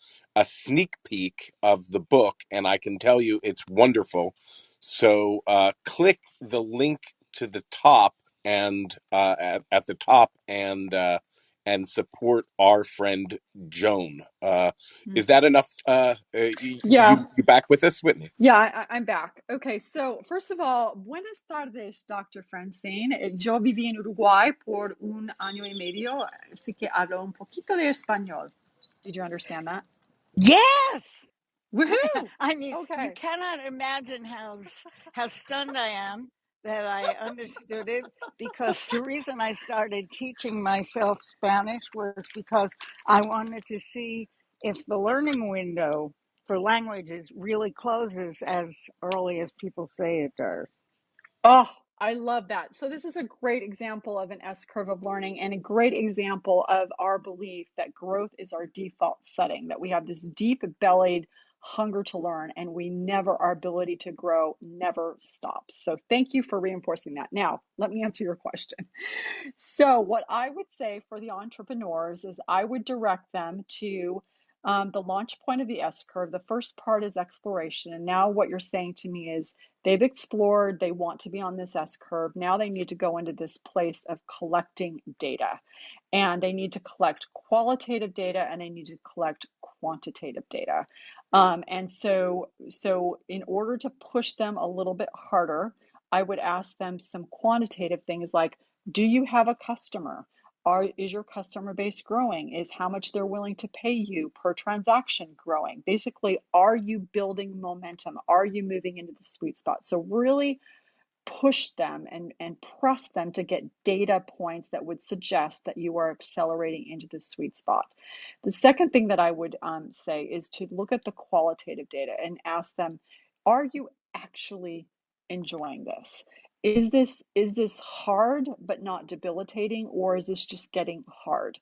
sneak peek of the book. And I can tell you it's wonderful. So click the link to the top and at the top and support our friend Joan. Is that enough? Yeah, You back with us, Whitney? yeah, I'm back. Okay, so first of all, buenas tardes, Dr. Francine. Yo viví en Uruguay por un año y medio, así que hablo un poquito de español. Did you understand that? Yes! Woohoo! I mean, you Okay. cannot imagine how stunned I am that I understood it, because the reason I started teaching myself Spanish was because I wanted to see if the learning window for languages really closes as early as people say it does. Oh, I love that. So this is a great example of an S curve of learning and a great example of our belief that growth is our default setting, that we have this deep bellied hunger to learn and our ability to grow never stops. So thank you for reinforcing that. Now, let me answer your question. So, what I would say for the entrepreneurs is I would direct them to the launch point of the S curve. The first part is exploration. And now, what you're saying to me is they've explored, they want to be on this S curve. Now, they need to go into this place of collecting data. And they need to collect qualitative data and they need to collect quantitative data. So, in order to push them a little bit harder, I would ask them some quantitative things like, do you have a customer? Is your customer base growing? Is how much they're willing to pay you per transaction growing? Basically, are you building momentum? Are you moving into the sweet spot? So really push them and press them to get data points that would suggest that you are accelerating into the sweet spot. The second thing that I would say is to look at the qualitative data and ask them, are you actually enjoying this? Is this hard but not debilitating, or is this just getting hard?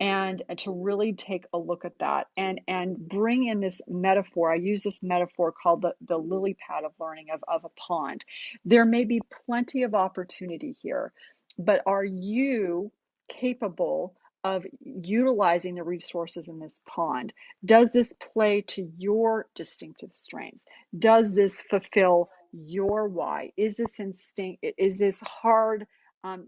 And to really take a look at that and bring in this metaphor. I use this metaphor called the lily pad of learning of a pond. There may be plenty of opportunity here, but are you capable of utilizing the resources in this pond? Does this play to your distinctive strengths? Does this fulfill your why? Is this instinct? Is this um,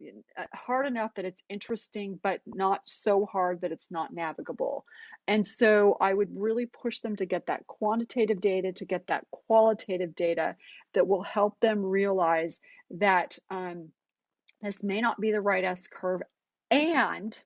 hard enough that it's interesting, but not so hard that it's not navigable? And so I would really push them to get that quantitative data, to get that qualitative data that will help them realize that this may not be the right S curve, and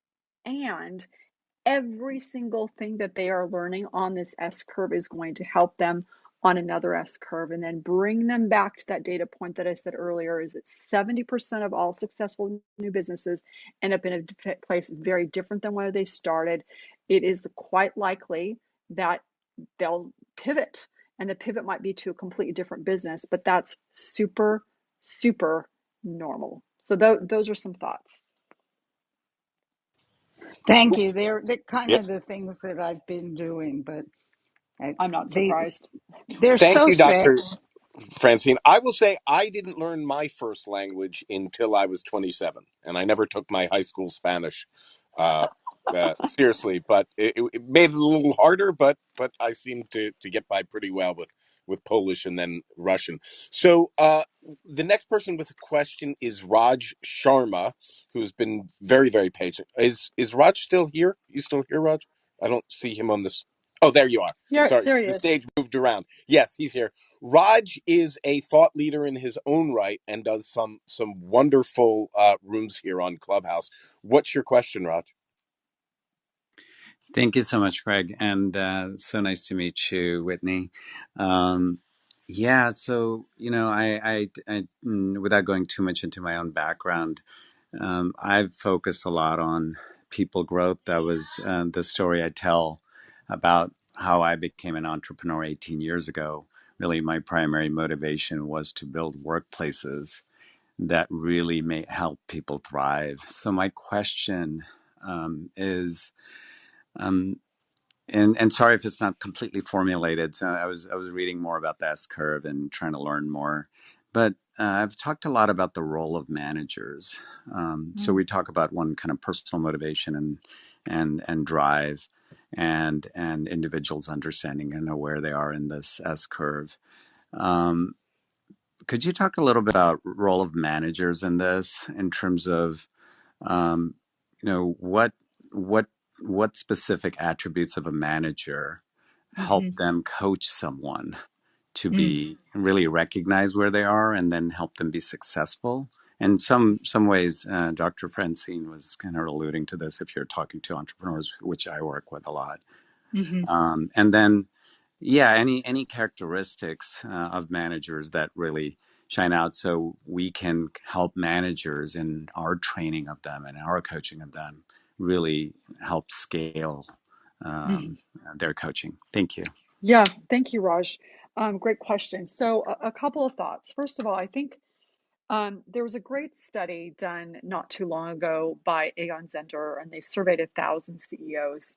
every single thing that they are learning on this S curve is going to help them on another S curve, and then bring them back to that data point that I said earlier, is that 70% of all successful new businesses end up in a place very different than where they started. It is quite likely that they'll pivot, and the pivot might be to a completely different business, but that's super, super normal. So those are some thoughts. Thank you. They're kind Yep. of the things that I've been doing, but I, I'm not these surprised. they're Thank so you, sick. Dr. Francine. I will say I didn't learn my first language until I was 27, and I never took my high school Spanish uh, seriously. But it made it a little harder. But I seemed to get by pretty well with Polish and then Russian. So the next person with a question is Raj Sharma, who's been very, very patient. Is Raj still here? You still here, Raj? I don't see him on this. Oh, there you are. Yeah, Sorry, there he the is. stage moved around. Yes, he's here. Raj is a thought leader in his own right and does some wonderful rooms here on Clubhouse. What's your question, Raj? Thank you so much, Craig, and so nice to meet you, Whitney. Um, yeah, so without going too much into my own background, I've focused a lot on people growth. That was the story I tell about how I became an entrepreneur 18 years ago. Really, my primary motivation was to build workplaces that really may help people thrive. So my question is. Um, and sorry if it's not completely formulated. So I was reading more about the S curve and trying to learn more. But I've talked a lot about the role of managers. So Mm, we talk about one kind of personal motivation and drive, and individuals understanding and know where they are in this S curve. Um, could you talk a little bit about role of managers in this, in terms of um, what what what specific attributes of a manager help mm-hmm, them coach someone to mm, be really recognize where they are and then help them be successful. And some ways, Dr. Francine was kind of alluding to this if you're talking to entrepreneurs, which I work with a lot. mm-hmm, And then, yeah, any characteristics of managers that really shine out, so we can help managers in our training of them and our coaching of them really help scale mm-hmm. their coaching. Thank you. Yeah, thank you, Raj. Great question. So a couple of thoughts. First of all, I think there was a great study done not too long ago by Aegon Zender, and they surveyed 1,000 CEOs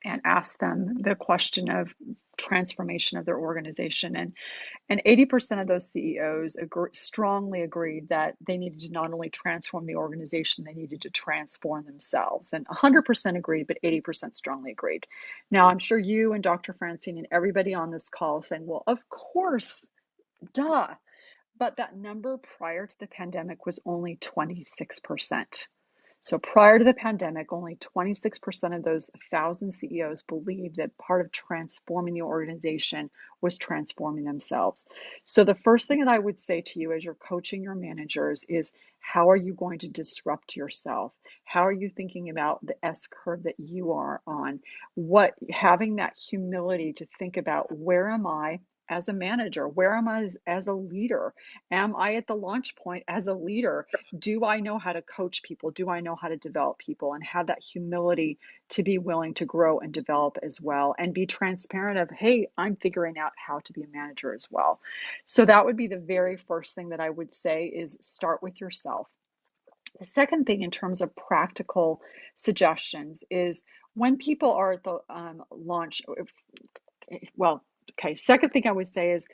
and asked them the question of transformation of their organization. And 80% of those CEOs strongly agreed that they needed to not only transform the organization, they needed to transform themselves. And 100% agreed, but 80% strongly agreed. Now, I'm sure you and Dr. Francine and everybody on this call saying, well, of course, duh. But that number prior to the pandemic was only 26%. So prior to the pandemic, only 26% of those 1,000 CEOs believed that part of transforming the organization was transforming themselves. So the first thing that I would say to you as you're coaching your managers is, how are you going to disrupt yourself? How are you thinking about the S curve that you are on? Having that humility to think about, where am I as a manager? Where am I as a leader? Am I at the launch point as a leader? Do I know how to coach people? Do I know how to develop people? And have that humility to be willing to grow and develop as well, and be transparent of, hey, I'm figuring out how to be a manager as well. So that would be the very first thing that I would say, is start with yourself. The second thing, in terms of practical suggestions, is when people are at the launch, well, okay, second thing I would say is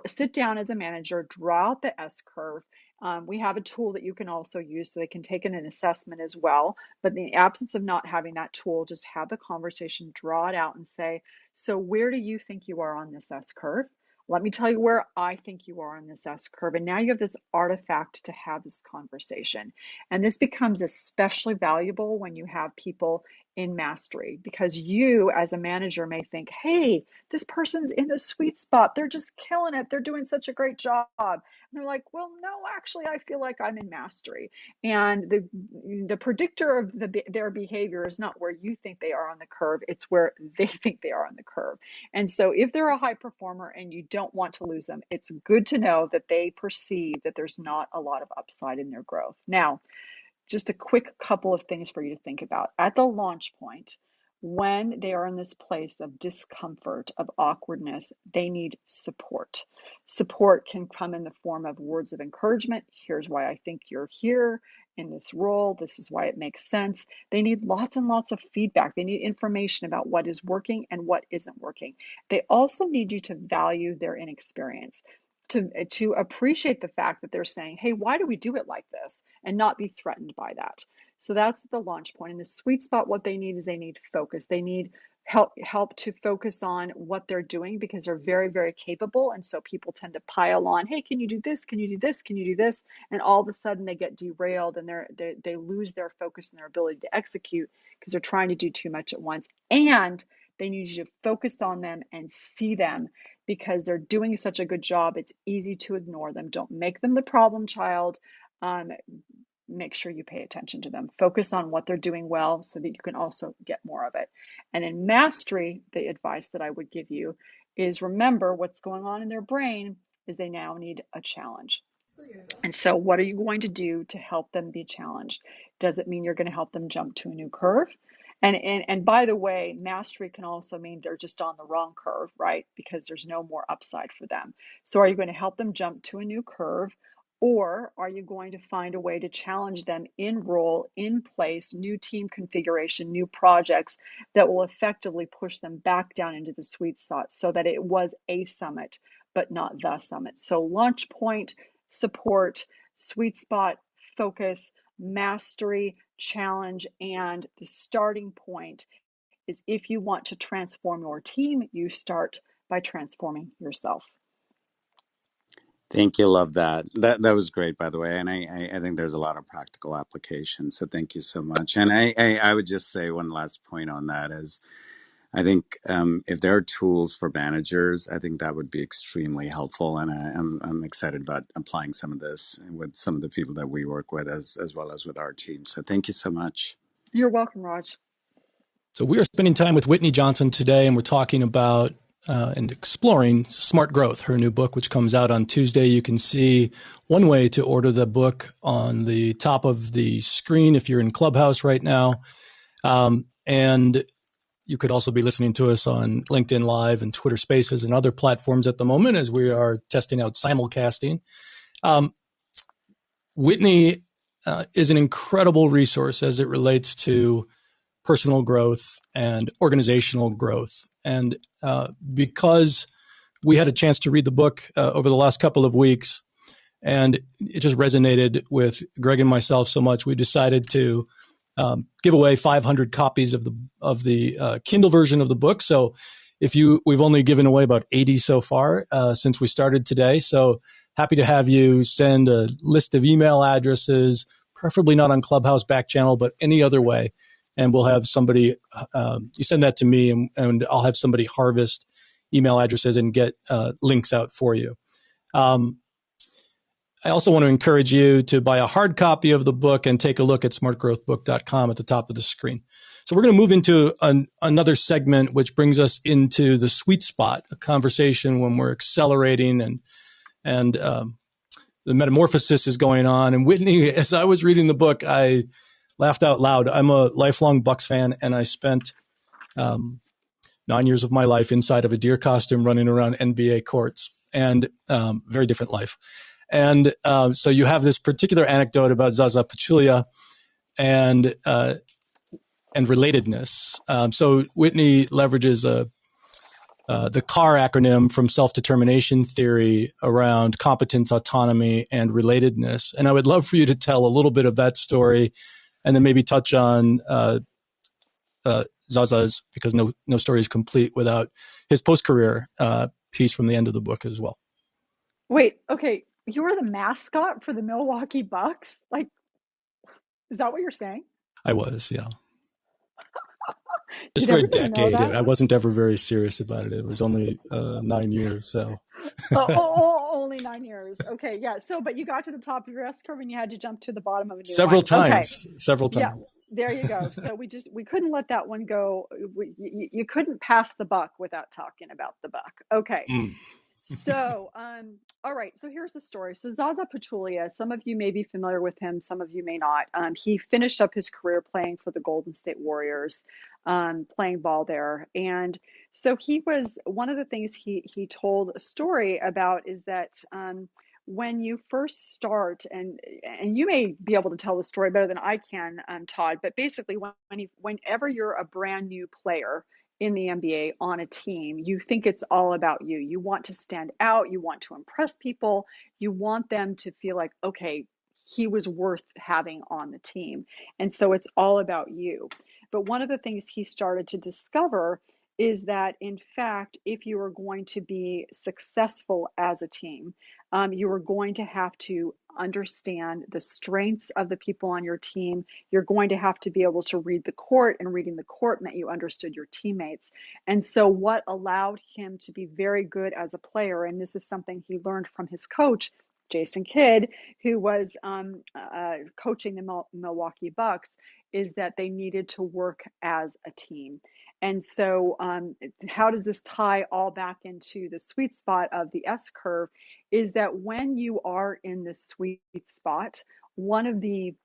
sit down as a manager, draw out the S curve. We have a tool that you can also use, so they can take an assessment as well. But in the absence of not having that tool, just have the conversation, draw it out and say, so where do you think you are on this S curve? Let me tell you where I think you are on this S curve. And now you have this artifact to have this conversation. And this becomes especially valuable when you have people in mastery, because you as a manager may think, hey, this person's in the sweet spot. They're just killing it. They're doing such a great job. And they're like, well, no, actually, I feel like I'm in mastery. And the predictor of their behavior is not where you think they are on the curve. It's where they think they are on the curve. And so if they're a high performer and you don't want to lose them, it's good to know that they perceive that there's not a lot of upside in their growth. Now, just a quick couple of things for you to think about. At the launch point, when they are in this place of discomfort, of awkwardness, they need support. Support can come in the form of words of encouragement. Here's why I think you're here in this role. This is why it makes sense. They need lots and lots of feedback. They need information about what is working and what isn't working. They also need you to value their inexperience, to appreciate the fact that they're saying, hey, why do we do it like this? And not be threatened by that. So that's the launch point. In the sweet spot, what they need is they need focus. They need help to focus on what they're doing, because they're very, very capable. And so people tend to pile on, hey, can you do this? Can you do this? Can you do this? And all of a sudden they get derailed and they lose their focus and their ability to execute because they're trying to do too much at once. And they need you to focus on them and see them, because they're doing such a good job. It's easy to ignore them. Don't make them the problem child. Make sure you pay attention to them. Focus on what they're doing well so that you can also get more of it. And in mastery, the advice that I would give you is, remember what's going on in their brain is they now need a challenge. And so what are you going to do to help them be challenged? Does it mean you're going to help them jump to a new curve? And by the way, mastery can also mean they're just on the wrong curve, right? Because there's no more upside for them. So are you going to help them jump to a new curve? Or are you going to find a way to challenge them in role, in place, new team configuration, new projects that will effectively push them back down into the sweet spot so that it was a summit, but not the summit? So launch point, support, sweet spot, focus, mastery, challenge, and the starting point is, if you want to transform your team, you start by transforming yourself. Thank you. Love that. That was great, by the way. And I think there's a lot of practical application. So thank you so much. And I would just say one last point on that is, I think if there are tools for managers, I think that would be extremely helpful. And I'm excited about applying some of this with some of the people that we work with, as well as with our team. So thank you so much. You're welcome, Raj. So we are spending time with Whitney Johnson today, and we're talking about and exploring Smart Growth, her new book, which comes out on Tuesday. You can see one way to order the book on the top of the screen if you're in Clubhouse right now. And you could also be listening to us on LinkedIn Live and Twitter Spaces and other platforms at the moment, as we are testing out simulcasting. Whitney is an incredible resource as it relates to personal growth and organizational growth. And because we had a chance to read the book over the last couple of weeks, and it just resonated with Greg and myself so much, we decided to give away 500 copies of the Kindle version of the book. So we've only given away about 80 so far since we started today. So happy to have you send a list of email addresses, preferably not on Clubhouse back channel, but any other way. And we'll have somebody, you send that to me, and I'll have somebody harvest email addresses and get links out for you. I also want to encourage you to buy a hard copy of the book and take a look at smartgrowthbook.com at the top of the screen. So we're going to move into another segment, which brings us into the sweet spot, a conversation when we're accelerating and the metamorphosis is going on. And Whitney, as I was reading the book, I laughed out loud. I'm a lifelong Bucks fan, and I spent 9 years of my life inside of a deer costume running around NBA courts, and very different life. And so you have this particular anecdote about Zaza Pachulia and relatedness. So Whitney leverages the CAR acronym from self-determination theory around competence, autonomy, and relatedness. And I would love for you to tell a little bit of that story, and then maybe touch on Zaza's, because no story is complete without his post-career piece from the end of the book as well. Wait, okay. You were the mascot for the Milwaukee Bucks? Like, is that what you're saying? I was, yeah. Just Did for a everybody know decade. that? I wasn't ever very serious about it. It was only 9 years. So Only 9 years. Okay, yeah. So, but you got to the top of your S curve and you had to jump to the bottom of a new several one. Okay, times, several yeah. times. There you go. So we couldn't let that one go. You couldn't pass the buck without talking about the buck. Okay. Mm. So, all right. So here's the story. So Zaza Pachulia, some of you may be familiar with him, some of you may not. He finished up his career playing for the Golden State Warriors, playing ball there. And so he was one of the things he told a story about is that when you first start, and you may be able to tell the story better than I can, Todd, but basically whenever you're a brand new player in the NBA on a team, you think it's all about you. You want to stand out, you want to impress people, you want them to feel like, okay, he was worth having on the team. And so it's all about you. But one of the things he started to discover is that, in fact, if you are going to be successful as a team, you are going to have to understand the strengths of the people on your team. You're going to have to be able to read the court, and reading the court meant you understood your teammates. And so, what allowed him to be very good as a player, and this is something he learned from his coach, Jason Kidd, who was coaching the Milwaukee Bucks, is that they needed to work as a team. And so, how does this tie all back into the sweet spot of the S curve? Is that when you are in the sweet spot, one of the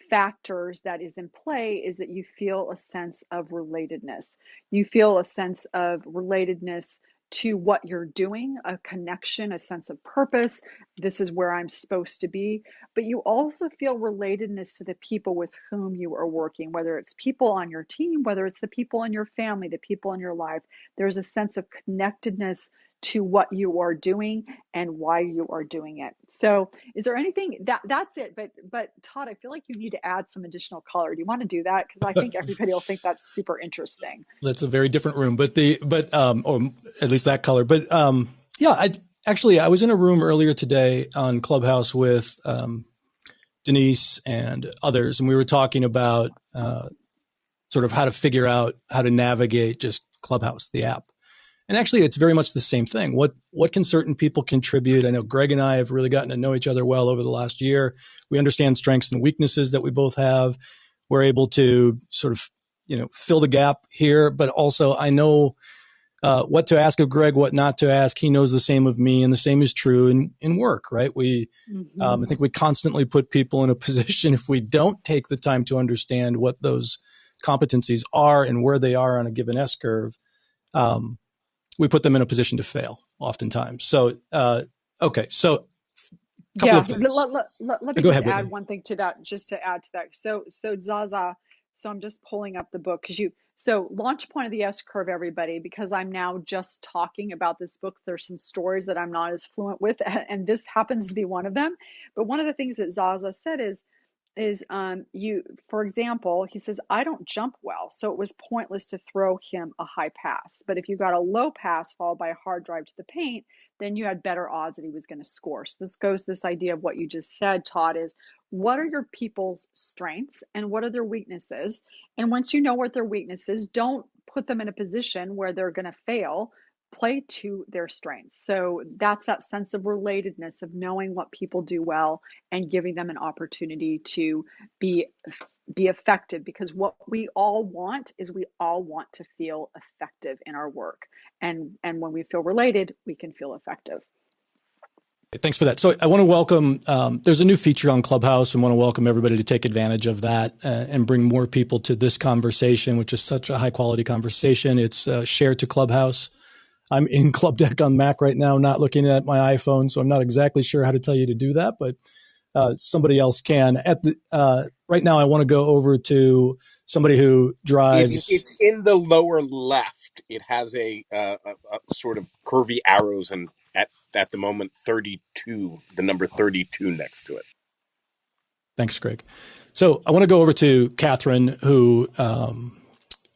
factors that is in play is that you feel a sense of relatedness. You feel a sense of relatedness to what you're doing, a connection, a sense of purpose. This is where I'm supposed to be. But you also feel relatedness to the people with whom you are working, whether it's people on your team, whether it's the people in your family, the people in your life. There's a sense of connectedness to what you are doing and why you are doing it. So is there anything that's it? But Todd, I feel like you need to add some additional color. Do you want to do that? Because I think everybody will think that's super interesting. That's a very different room, or at least that color. But yeah, I was in a room earlier today on Clubhouse with Denise and others, and we were talking about sort of how to figure out how to navigate just Clubhouse, the app. And actually, it's very much the same thing. What can certain people contribute? I know Greg and I have really gotten to know each other well over the last year. We understand strengths and weaknesses that we both have. We're able to sort of, fill the gap here. But also, I know what to ask of Greg, what not to ask. He knows the same of me, and the same is true in work, right? I think we constantly put people in a position, if we don't take the time to understand what those competencies are and where they are on a given S curve, we put them in a position to fail oftentimes. So, okay. So a couple Yeah, of things. let me Go just ahead, add Whitney. one thing to that, just to add to that. So Zaza, so I'm just pulling up the book so launch point of the S curve, everybody, because I'm now just talking about this book. There's some stories that I'm not as fluent with, and this happens to be one of them. But one of the things that Zaza said is you, for example, he says, I don't jump well, so it was pointless to throw him a high pass. But if you got a low pass followed by a hard drive to the paint, then you had better odds that he was going to score. So this goes this idea of what you just said, Todd, is what are your people's strengths and what are their weaknesses? And once you know what their weaknesses, don't put them in a position where they're going to fail. Play to their strengths. So that's that sense of relatedness, of knowing what people do well and giving them an opportunity to be effective, because what we all want is we all want to feel effective in our work, and when we feel related, we can feel effective. Thanks for that. So I want to welcome, there's a new feature on Clubhouse, and want to welcome everybody to take advantage of that and bring more people to this conversation, which is such a high quality conversation. It's shared to Clubhouse. I'm in Club Deck on Mac right now, not looking at my iPhone, so I'm not exactly sure how to tell you to do that, but somebody else can. Right now, I want to go over to somebody who drives. It's in the lower left. It has a sort of curvy arrows, and at the moment 32, the number 32 next to it. Thanks, Greg. So I want to go over to Catherine, who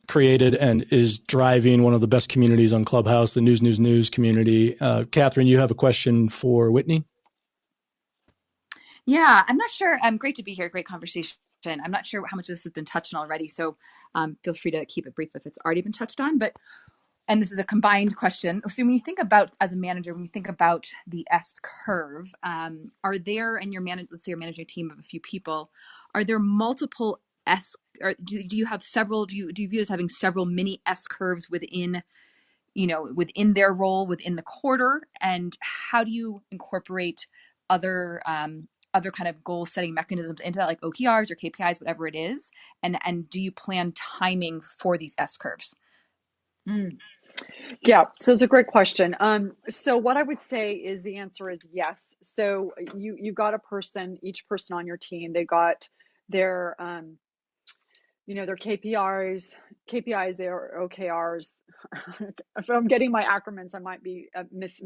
created and is driving one of the best communities on Clubhouse, the News community. Catherine, you have a question for Whitney? Yeah, I'm not sure. Great to be here. Great conversation. I'm not sure how much of this has been touched on already, so feel free to keep it brief if it's already been touched on. But and this is a combined question. So when you think about, as a manager, when you think about the S curve, are there, and let's say you're managing a team of a few people, are there multiple S, or do you have several, do you view as having several mini S curves within, within their role, within the quarter? And how do you incorporate other, other kind of goal setting mechanisms into that, like OKRs or KPIs, whatever it is? And do you plan timing for these S curves? Mm. Yeah, so it's a great question. So what I would say is the answer is yes. So you got each person on your team, they got their their KPIs, their OKRs. If I'm getting my acronyms, I might be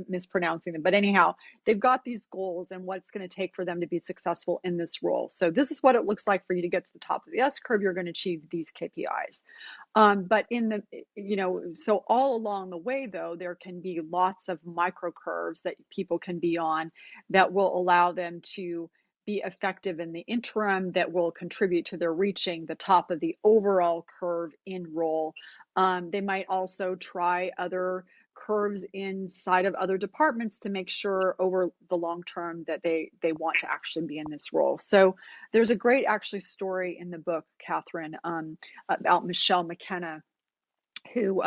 mispronouncing them. But anyhow, they've got these goals and what's going to take for them to be successful in this role. So this is what it looks like for you to get to the top of the S curve. You're going to achieve these KPIs. But so all along the way, though, there can be lots of micro curves that people can be on that will allow them to be effective in the interim, that will contribute to their reaching the top of the overall curve in role. They might also try other curves inside of other departments to make sure over the long term that they want to actually be in this role. So there's a great actually story in the book, Catherine, about Michelle McKenna, who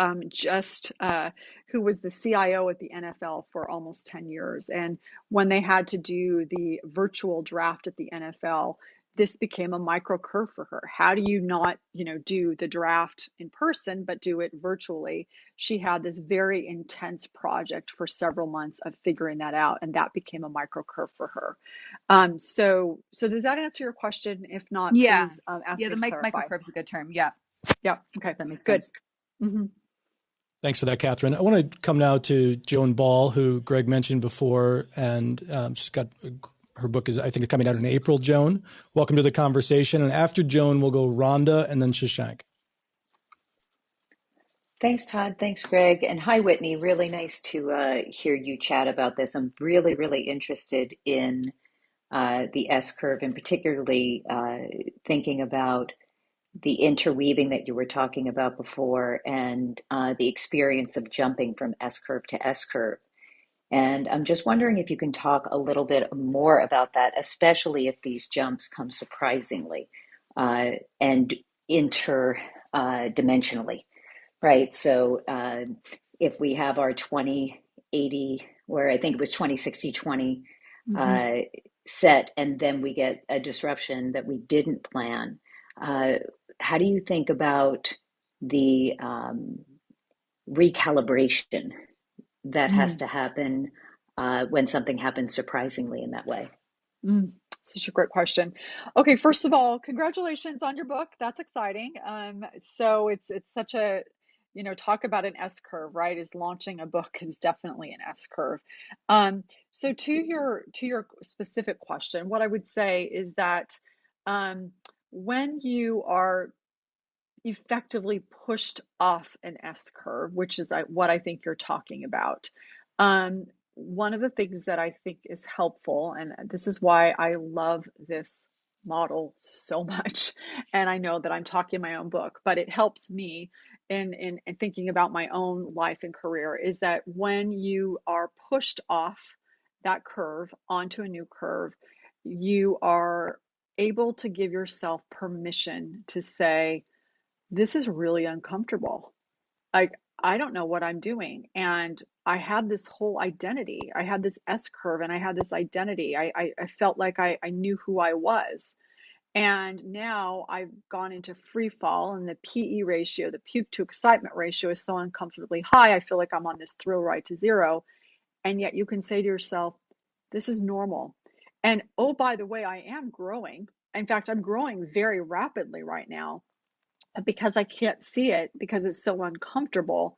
who was the CIO at the NFL for almost 10 years. And when they had to do the virtual draft at the NFL, this became a micro curve for her. How do you not, do the draft in person, but do it virtually? She had this very intense project for several months of figuring that out, and that became a micro curve for her. So does that answer your question? If not, Yeah. please ask Yeah, me the to clarify. microcurve is a good term. Yeah, Yeah. Okay. that makes Good. sense. Mm-hmm. Thanks for that, Catherine. I want to come now to Joan Ball, who Greg mentioned before, and she's got her book is, I think, coming out in April. Joan, welcome to the conversation. And after Joan, we'll go Rhonda and then Shashank. Thanks, Todd. Thanks, Greg. And hi, Whitney. Really nice to hear you chat about this. I'm really, really interested in the S curve, and particularly thinking about the interweaving that you were talking about before, and the experience of jumping from S curve to S curve. And I'm just wondering if you can talk a little bit more about that, especially if these jumps come surprisingly and interdimensionally. Right. So if we have our 2080, where I think it was 2060-20 Mm-hmm. set, and then we get a disruption that we didn't plan, how do you think about the recalibration that has to happen when something happens surprisingly in that way? Such a great question. Okay, first of all, congratulations on your book. That's exciting. So it's such a, talk about an S curve, right? Is launching a book is definitely an S curve. So to your specific question, what I would say is that when you are effectively pushed off an S curve, which is what I think you're talking about. One of the things that I think is helpful, and this is why I love this model so much, and I know that I'm talking my own book, but it helps me in thinking about my own life and career, is that when you are pushed off that curve onto a new curve, you are able to give yourself permission to say, this is really uncomfortable. Like, I don't know what I'm doing. And I had this whole identity. I had this S curve and I had this identity. I felt like I knew who I was. And now I've gone into free fall, and the PE ratio, the puke to excitement ratio, is so uncomfortably high. I feel like I'm on this thrill ride to zero. And yet you can say to yourself, this is normal. And oh, by the way, I am growing. In fact, I'm growing very rapidly right now, because I can't see it because it's so uncomfortable.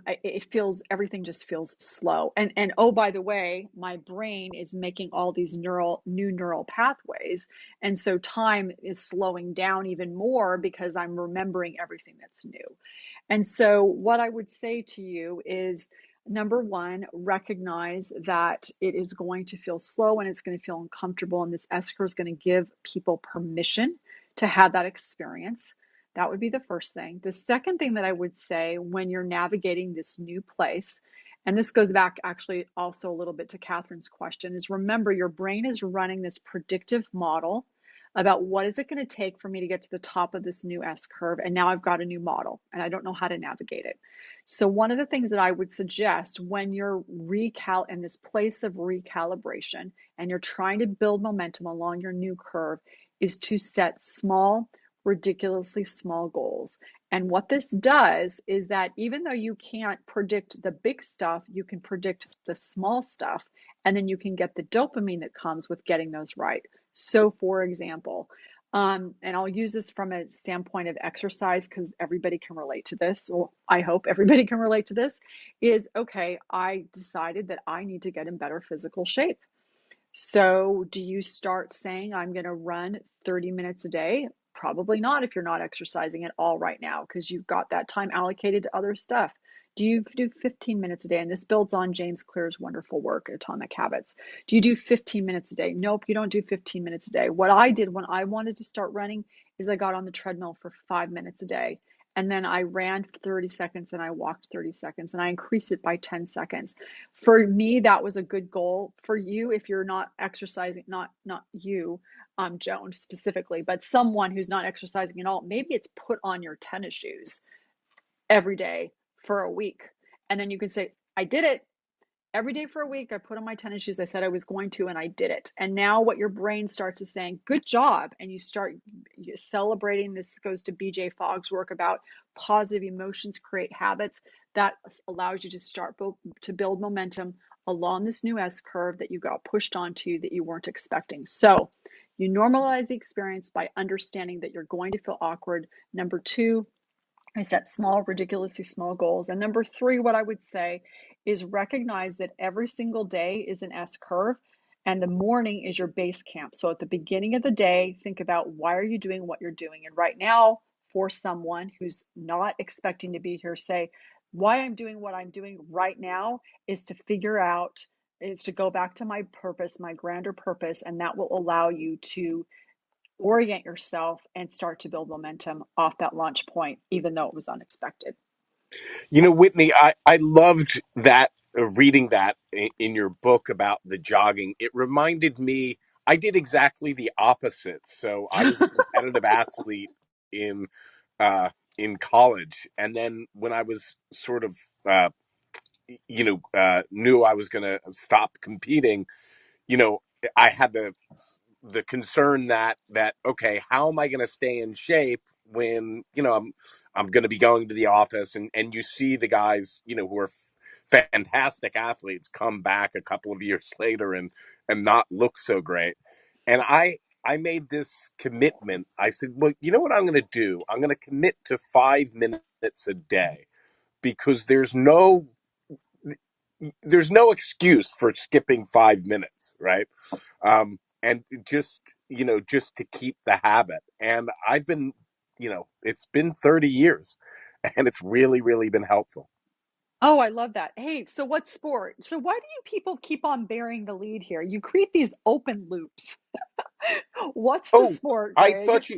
it feels, everything just feels slow. And oh, by the way, my brain is making all these new neural pathways, and so time is slowing down even more because I'm remembering everything that's new. And so, what I would say to you is, number one, recognize that it is going to feel slow and it's going to feel uncomfortable. And this S-curve is going to give people permission to have that experience. That would be the first thing. The second thing that I would say when you're navigating this new place, and this goes back actually also a little bit to Catherine's question, is remember your brain is running this predictive model about what is it going to take for me to get to the top of this new S curve. And now I've got a new model and I don't know how to navigate it. So one of the things that I would suggest when you're in this place of recalibration and you're trying to build momentum along your new curve is to set small, ridiculously small goals. And what this does is that even though you can't predict the big stuff, you can predict the small stuff, and then you can get the dopamine that comes with getting those right. So, for example, and I'll use this from a standpoint of exercise because everybody can relate to this, or I hope everybody can relate to this, is okay, I decided that I need to get in better physical shape. So, do you start saying, I'm going to run 30 minutes a day? Probably not if you're not exercising at all right now because you've got that time allocated to other stuff. Do you do 15 minutes a day? And this builds on James Clear's wonderful work, Atomic Habits. Do you do 15 minutes a day? Nope, you don't do 15 minutes a day. What I did when I wanted to start running is I got on the treadmill for 5 minutes a day. And then I ran 30 seconds and I walked 30 seconds and I increased it by 10 seconds. For me, that was a good goal. For you, if you're not exercising, not you, Joan specifically, but someone who's not exercising at all, maybe it's put on your tennis shoes every day for a week. And then you can say, I did it. Every day for a week, I put on my tennis shoes. I said I was going to, and I did it. And now what your brain starts is saying, good job. And you start celebrating. This goes to BJ Fogg's work about positive emotions create habits. That allows you to start to build momentum along this new S curve that you got pushed onto that you weren't expecting. So you normalize the experience by understanding that you're going to feel awkward. Number two, I set small, ridiculously small goals. And number three, what I would say is recognize that every single day is an S curve and the morning is your base camp. So at the beginning of the day, think about why are you doing what you're doing? And right now, for someone who's not expecting to be here, say, why I'm doing what I'm doing right now is to figure out, is to go back to my purpose, my grander purpose, and that will allow you to orient yourself and start to build momentum off that launch point, even though it was unexpected. You know, Whitney, I loved that reading that in your book about the jogging. It reminded me, I did exactly the opposite. So I was a competitive athlete in in college, and then when I was sort of knew I was going to stop competing, you know, I had the concern that okay, how am I going to stay in shape when I'm going to be going to the office, and you see the guys who are fantastic athletes come back a couple of years later and not look so great. And I made this commitment. I said, well, you know what I'm going to do? I'm going to commit to 5 minutes a day because there's no excuse for skipping 5 minutes, right? And just to keep the habit. And I've been, it's been 30 years and it's really, really been helpful. Oh, I love that. Hey, so what sport? So why do you people keep on bearing the lead here? You create these open loops. What's the Oh, sport, I Greg? thought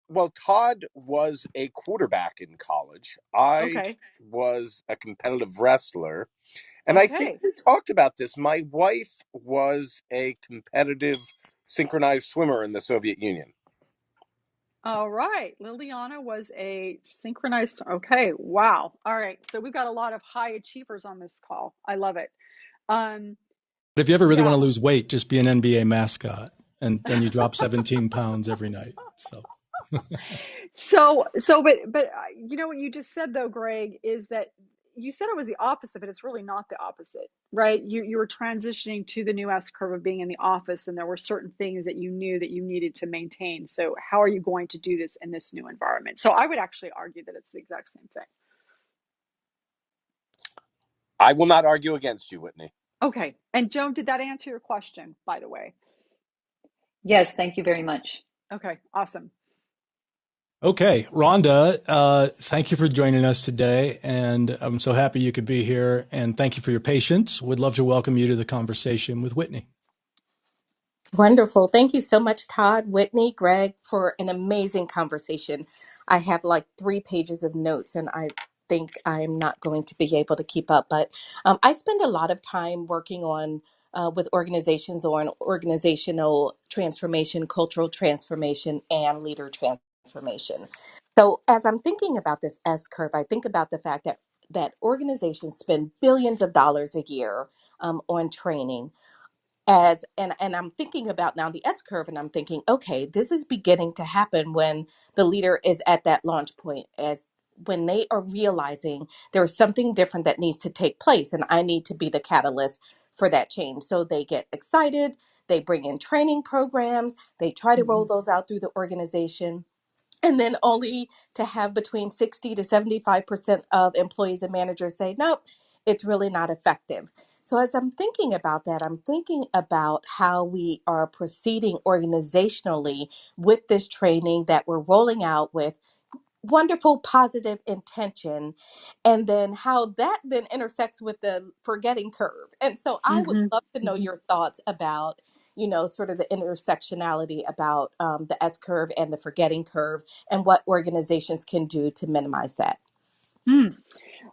well, Todd was a quarterback in college. I Okay. was a competitive wrestler. And I think Okay. we talked about this. My wife was a competitive synchronized swimmer in the Soviet Union. All right. Liliana was a synchronized. Okay. Wow. All right. So we've got a lot of high achievers on this call. I love it. Um, But if you ever really want yeah. to lose weight, just be an NBA mascot, and then you drop 17 pounds every night. So But you know what you just said though, Greg, is that you said it was the opposite, but it's really not the opposite, right? You were transitioning to the new S curve of being in the office, and there were certain things that you knew that you needed to maintain. So how are you going to do this in this new environment? So I would actually argue that it's the exact same thing. I will not argue against you, Whitney. Okay. And Joan, did that answer your question, by the way? Yes, thank you very much. Okay, awesome. Okay, Rhonda, thank you for joining us today, and I'm so happy you could be here, and thank you for your patience. Would love to welcome you to the conversation with Whitney. Wonderful. Thank you so much, Todd, Whitney, Greg, for an amazing conversation. I have like 3 pages of notes, and I think I'm not going to be able to keep up. But I spend a lot of time working on with organizations on organizational transformation, cultural transformation, and leader transformation. So as I'm thinking about this S curve, I think about the fact that organizations spend billions of dollars a year on training and I'm thinking about now the S curve, and I'm thinking, okay, this is beginning to happen when the leader is at that launch point, as when they are realizing there's something different that needs to take place, and I need to be the catalyst for that change. So they get excited, they bring in training programs, they try to roll Hmm. those out through the organization, and then only to have between 60 to 75% of employees and managers say, nope, it's really not effective. So as I'm thinking about that, I'm thinking about how we are proceeding organizationally with this training that we're rolling out with wonderful positive intention, and then how that then intersects with the forgetting curve. And so I would Hmm. love to know Hmm. your thoughts about, sort of the intersectionality about the S curve and the forgetting curve, and what organizations can do to minimize that.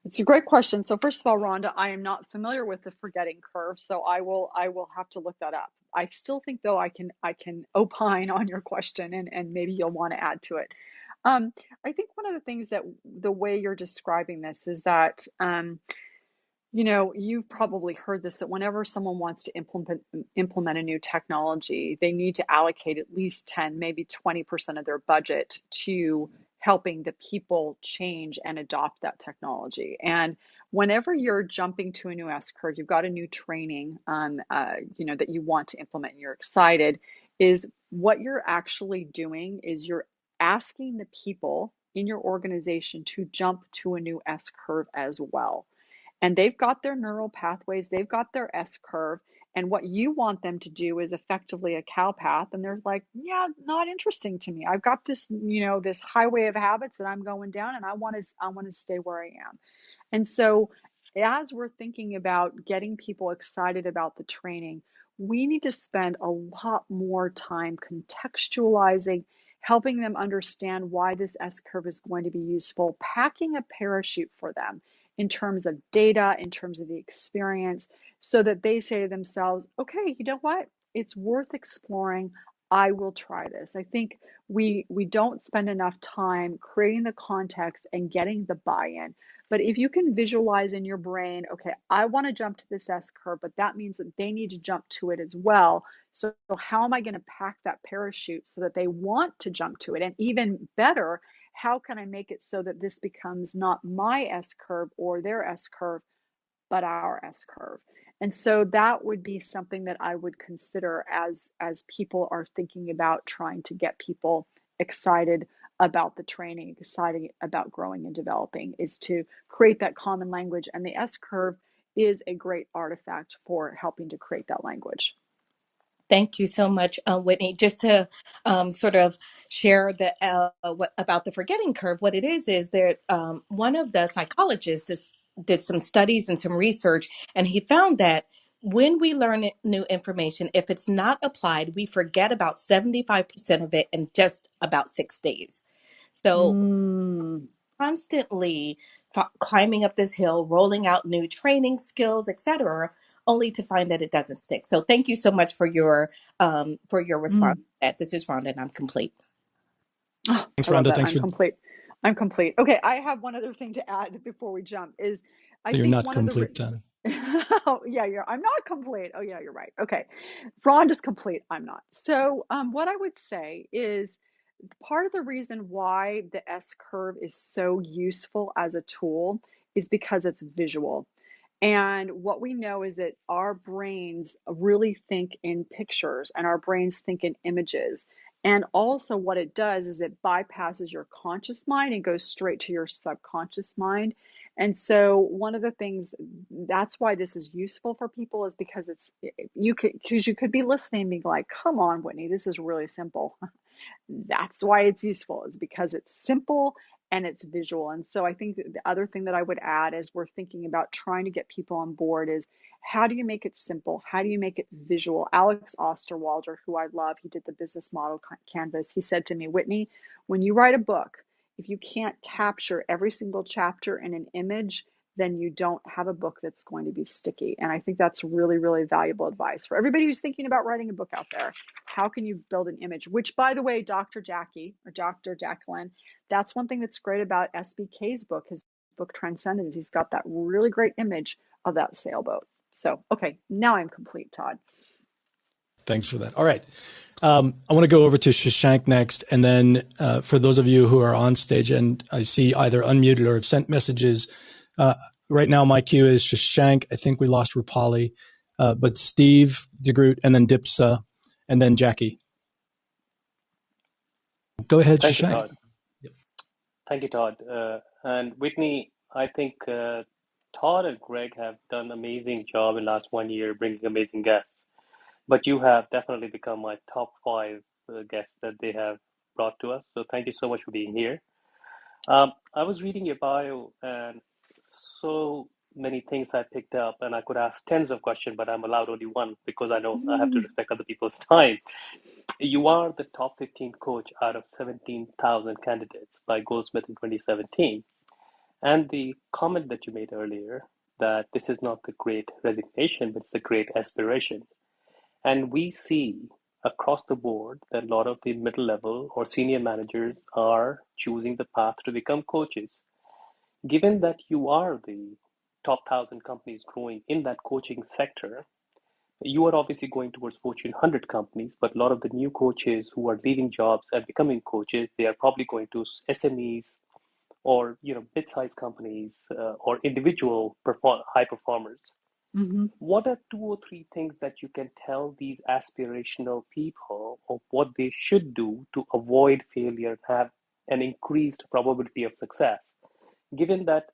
It's a great question. So first of all, Rhonda, I am not familiar with the forgetting curve, so I will have to look that up. I still think though I can opine on your question, and maybe you'll want to add to it. Um, I think one of the things that the way you're describing this is that you've probably heard this, that whenever someone wants to implement a new technology, they need to allocate at least 10, maybe 20% of their budget to helping the people change and adopt that technology. And whenever you're jumping to a new S curve, you've got a new training, that you want to implement, and you're excited, is what you're actually doing is you're asking the people in your organization to jump to a new S curve as well, and they've got their neural pathways, they've got their S curve, and what you want them to do is effectively a cow path, and they're like, yeah, not interesting to me. I've got this, this highway of habits that I'm going down, and I want to stay where I am. And so, as we're thinking about getting people excited about the training, we need to spend a lot more time contextualizing, helping them understand why this S curve is going to be useful, packing a parachute for them in terms of data, in terms of the experience, so that they say to themselves, okay, you know what? It's worth exploring. I will try this. I think we don't spend enough time creating the context and getting the buy-in. But if you can visualize in your brain, okay, I want to jump to this S curve, but that means that they need to jump to it as well. So how am I going to pack that parachute so that they want to jump to it? And even better, how can I make it so that this becomes not my S curve or their S curve, but our S curve? And so that would be something that I would consider as people are thinking about trying to get people excited about the training, excited about growing and developing, is to create that common language. And the S curve is a great artifact for helping to create that language. Thank you so much, Whitney. Just to sort of share what about the forgetting curve. What it is that one of the psychologists did some studies and some research, and he found that when we learn new information, if it's not applied, we forget about 75% of it in just about 6 days. So Mm. constantly climbing up this hill, rolling out new training skills, etc., only to find that it doesn't stick. So thank you so much for your response Mm. to that. This is Rhonda, and I'm complete. Oh, Thanks, I love Rhonda. that. Thanks I'm for. complete. I'm complete. Okay, I have one other thing to add before we jump is I So you're think not one of the complete then. oh, yeah, I'm not complete. Oh yeah, you're right. Okay. Rhonda's complete. I'm not. So what I would say is part of the reason why the S curve is so useful as a tool is because it's visual. And what we know is that our brains really think in pictures and our brains think in images. And also, what it does is it bypasses your conscious mind and goes straight to your subconscious mind. And so, one of the things that's why this is useful for people is because you could be listening and being like, come on, Whitney, this is really simple. That's why it's useful, is because it's simple and it's visual. And so I think that the other thing that I would add as we're thinking about trying to get people on board is, how do you make it simple? How do you make it visual? Alex Osterwalder, who I love, he did the business model canvas. He said to me, Whitney, when you write a book, if you can't capture every single chapter in an image, then you don't have a book that's going to be sticky. And I think that's really, really valuable advice for everybody who's thinking about writing a book out there. How can you build an image? Which, by the way, Dr. Jackie or Dr. Jacqueline, that's one thing that's great about SBK's book, his book Transcendence. He's got that really great image of that sailboat. So, okay, now I'm complete, Todd. Thanks for that. All right. I want to go over to Shashank next. And then for those of you who are on stage and I see either unmuted or have sent messages, right now my cue is Shashank. I think we lost Rupali, but Steve, DeGroot, and then Dipsa, and then Jackie. Go ahead, Thank you, Shashank. Todd. Thank you, Todd. And Whitney, I think Todd and Greg have done an amazing job in the last 1 year bringing amazing guests. But you have definitely become my top five guests that they have brought to us. So thank you so much for being here. I was reading your bio and so many things I picked up, and I could ask tens of questions, but I'm allowed only one because I know I have to respect other people's time. You are the top 15 coach out of 17,000 candidates by Goldsmith in 2017. And the comment that you made earlier that this is not the great resignation, but it's the great aspiration. And we see across the board that a lot of the middle level or senior managers are choosing the path to become coaches. Given that you are the top 1,000 companies growing in that coaching sector, you are obviously going towards Fortune 100 companies, but a lot of the new coaches who are leaving jobs and becoming coaches, they are probably going to SMEs or mid-sized companies or individual high performers. Mm-hmm. What are two or three things that you can tell these aspirational people of what they should do to avoid failure and have an increased probability of success? Given that,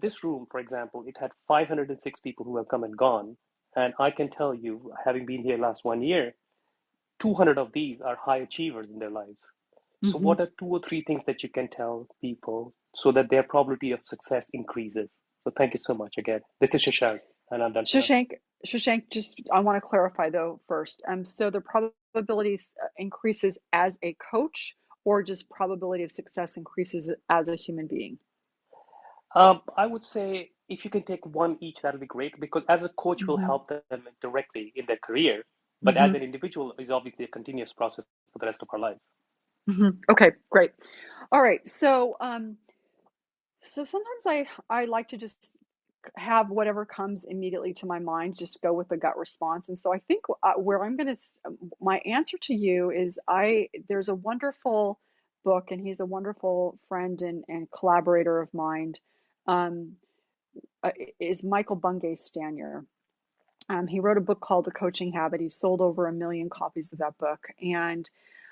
this room, for example, it had 506 people who have come and gone. And I can tell you, having been here last 1 year, 200 of these are high achievers in their lives. So Mm-hmm. what are two or three things that you can tell people so that their probability of success increases? So thank you so much again. This is Shashank, and I'm done for now. Shashank, just I want to clarify though first. So the probability increases as a coach, or just probability of success increases as a human being? I would say if you can take one each, that'll be great because as a coach will Mm-hmm. help them directly in their career, but Mm-hmm. as an individual is obviously a continuous process for the rest of our lives. Mm-hmm. Okay, great. All right. So sometimes I like to just have whatever comes immediately to my mind, just go with the gut response. And so I think where I'm going to, my answer to you is there's a wonderful book, and he's a wonderful friend and collaborator of mine, um, is Michael Bungay Stanier. He wrote a book called The Coaching Habit. He sold over 1 million copies of that book. And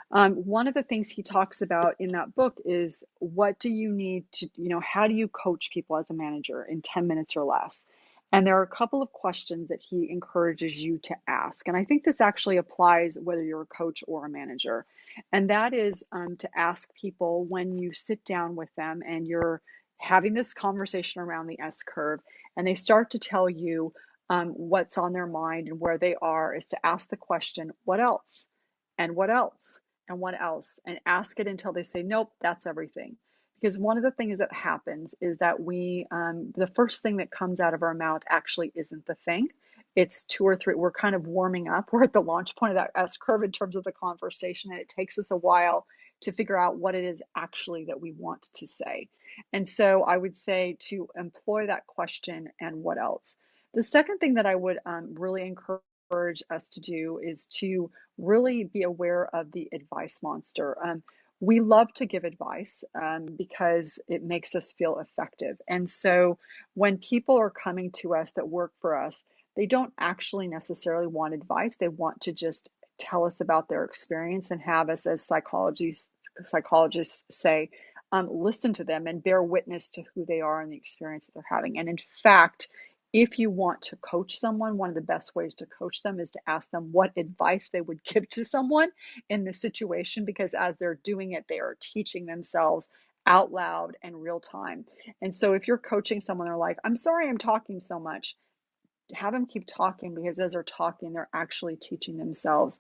one of the things he talks about in that book is, what do you need to, how do you coach people as a manager in 10 minutes or less? And there are a couple of questions that he encourages you to ask. And I think this actually applies whether you're a coach or a manager. And that is to ask people when you sit down with them and you're having this conversation around the S curve, and they start to tell you what's on their mind and where they are, is to ask the question, what else? And what else? And what else? And ask it until they say, nope, that's everything. Because one of the things that happens is that the first thing that comes out of our mouth actually isn't the thing. It's two or three. We're kind of warming up. We're at the launch point of that S curve in terms of the conversation, and it takes us a while to figure out what it is actually that we want to say. And so I would say to employ that question, and what else? The second thing that I would really encourage us to do is to really be aware of the advice monster. We love to give advice because it makes us feel effective. And so when people are coming to us that work for us, they don't actually necessarily want advice. They want to just tell us about their experience and have us as psychologists say, listen to them and bear witness to who they are and the experience that they're having. And in fact, if you want to coach someone, one of the best ways to coach them is to ask them what advice they would give to someone in this situation, because as they're doing it, they are teaching themselves out loud and real time. And so if you're coaching someone, they're like, I'm sorry I'm talking so much, have them keep talking, because as they're talking, they're actually teaching themselves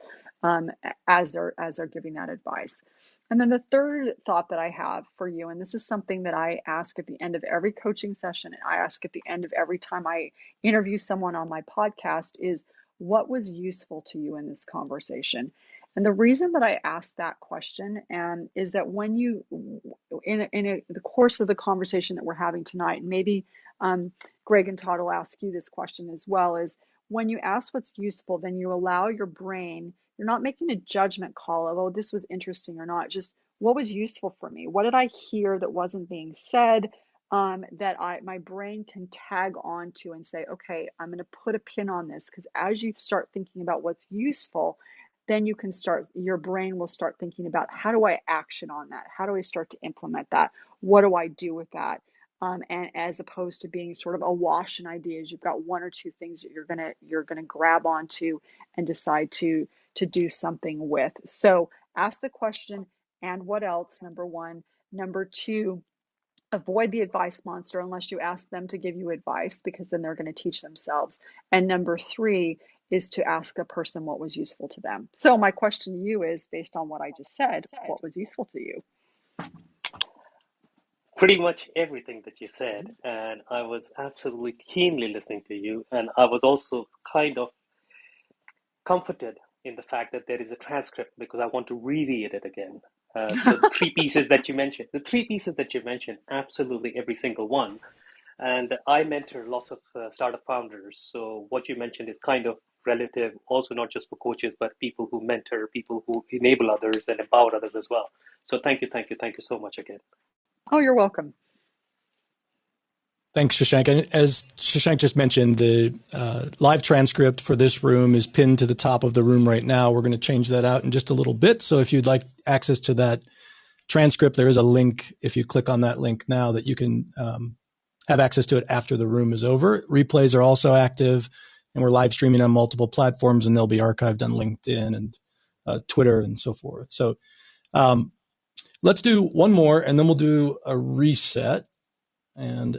as they're giving that advice. And then the third thought that I have for you, and this is something that I ask at the end of every coaching session, and I ask at the end of every time I interview someone on my podcast, is what was useful to you in this conversation? And the reason that I ask that question is that when you, the course of the conversation that we're having tonight, maybe Greg and Todd will ask you this question as well, is when you ask what's useful, then you allow your brain, you're not making a judgment call of, oh, this was interesting or not, just what was useful for me? What did I hear that wasn't being said, that my brain can tag on to and say, okay, I'm going to put a pin on this, because as you start thinking about what's useful, then your brain will start thinking about, how do I action on that? How do I start to implement that? What do I do with that? And as opposed to being sort of awash in ideas, you've got one or two things that you're gonna grab onto and decide to do something with. So ask the question, and what else? Number one. Number two, avoid the advice monster unless you ask them to give you advice, because then they're going to teach themselves. And number three is to ask a person what was useful to them. So my question to you is, based on what I just said, what was useful to you? Pretty much everything that you said, and I was absolutely keenly listening to you, and I was also kind of comforted in the fact that there is a transcript, because I want to reread it again. So the three pieces that you mentioned, absolutely every single one. And I mentor lots of startup founders. So what you mentioned is kind of relative, also not just for coaches, but people who mentor, people who enable others and empower others as well. So thank you so much again. Oh, you're welcome. Thanks, Shashank. And as Shashank just mentioned, the live transcript for this room is pinned to the top of the room right now. We're going to change that out in just a little bit. So if you'd like access to that transcript, there is a link, if you click on that link now, that you can have access to it after the room is over. Replays are also active, and we're live streaming on multiple platforms, and they'll be archived on LinkedIn and Twitter and so forth. So let's do one more, and then we'll do a reset. And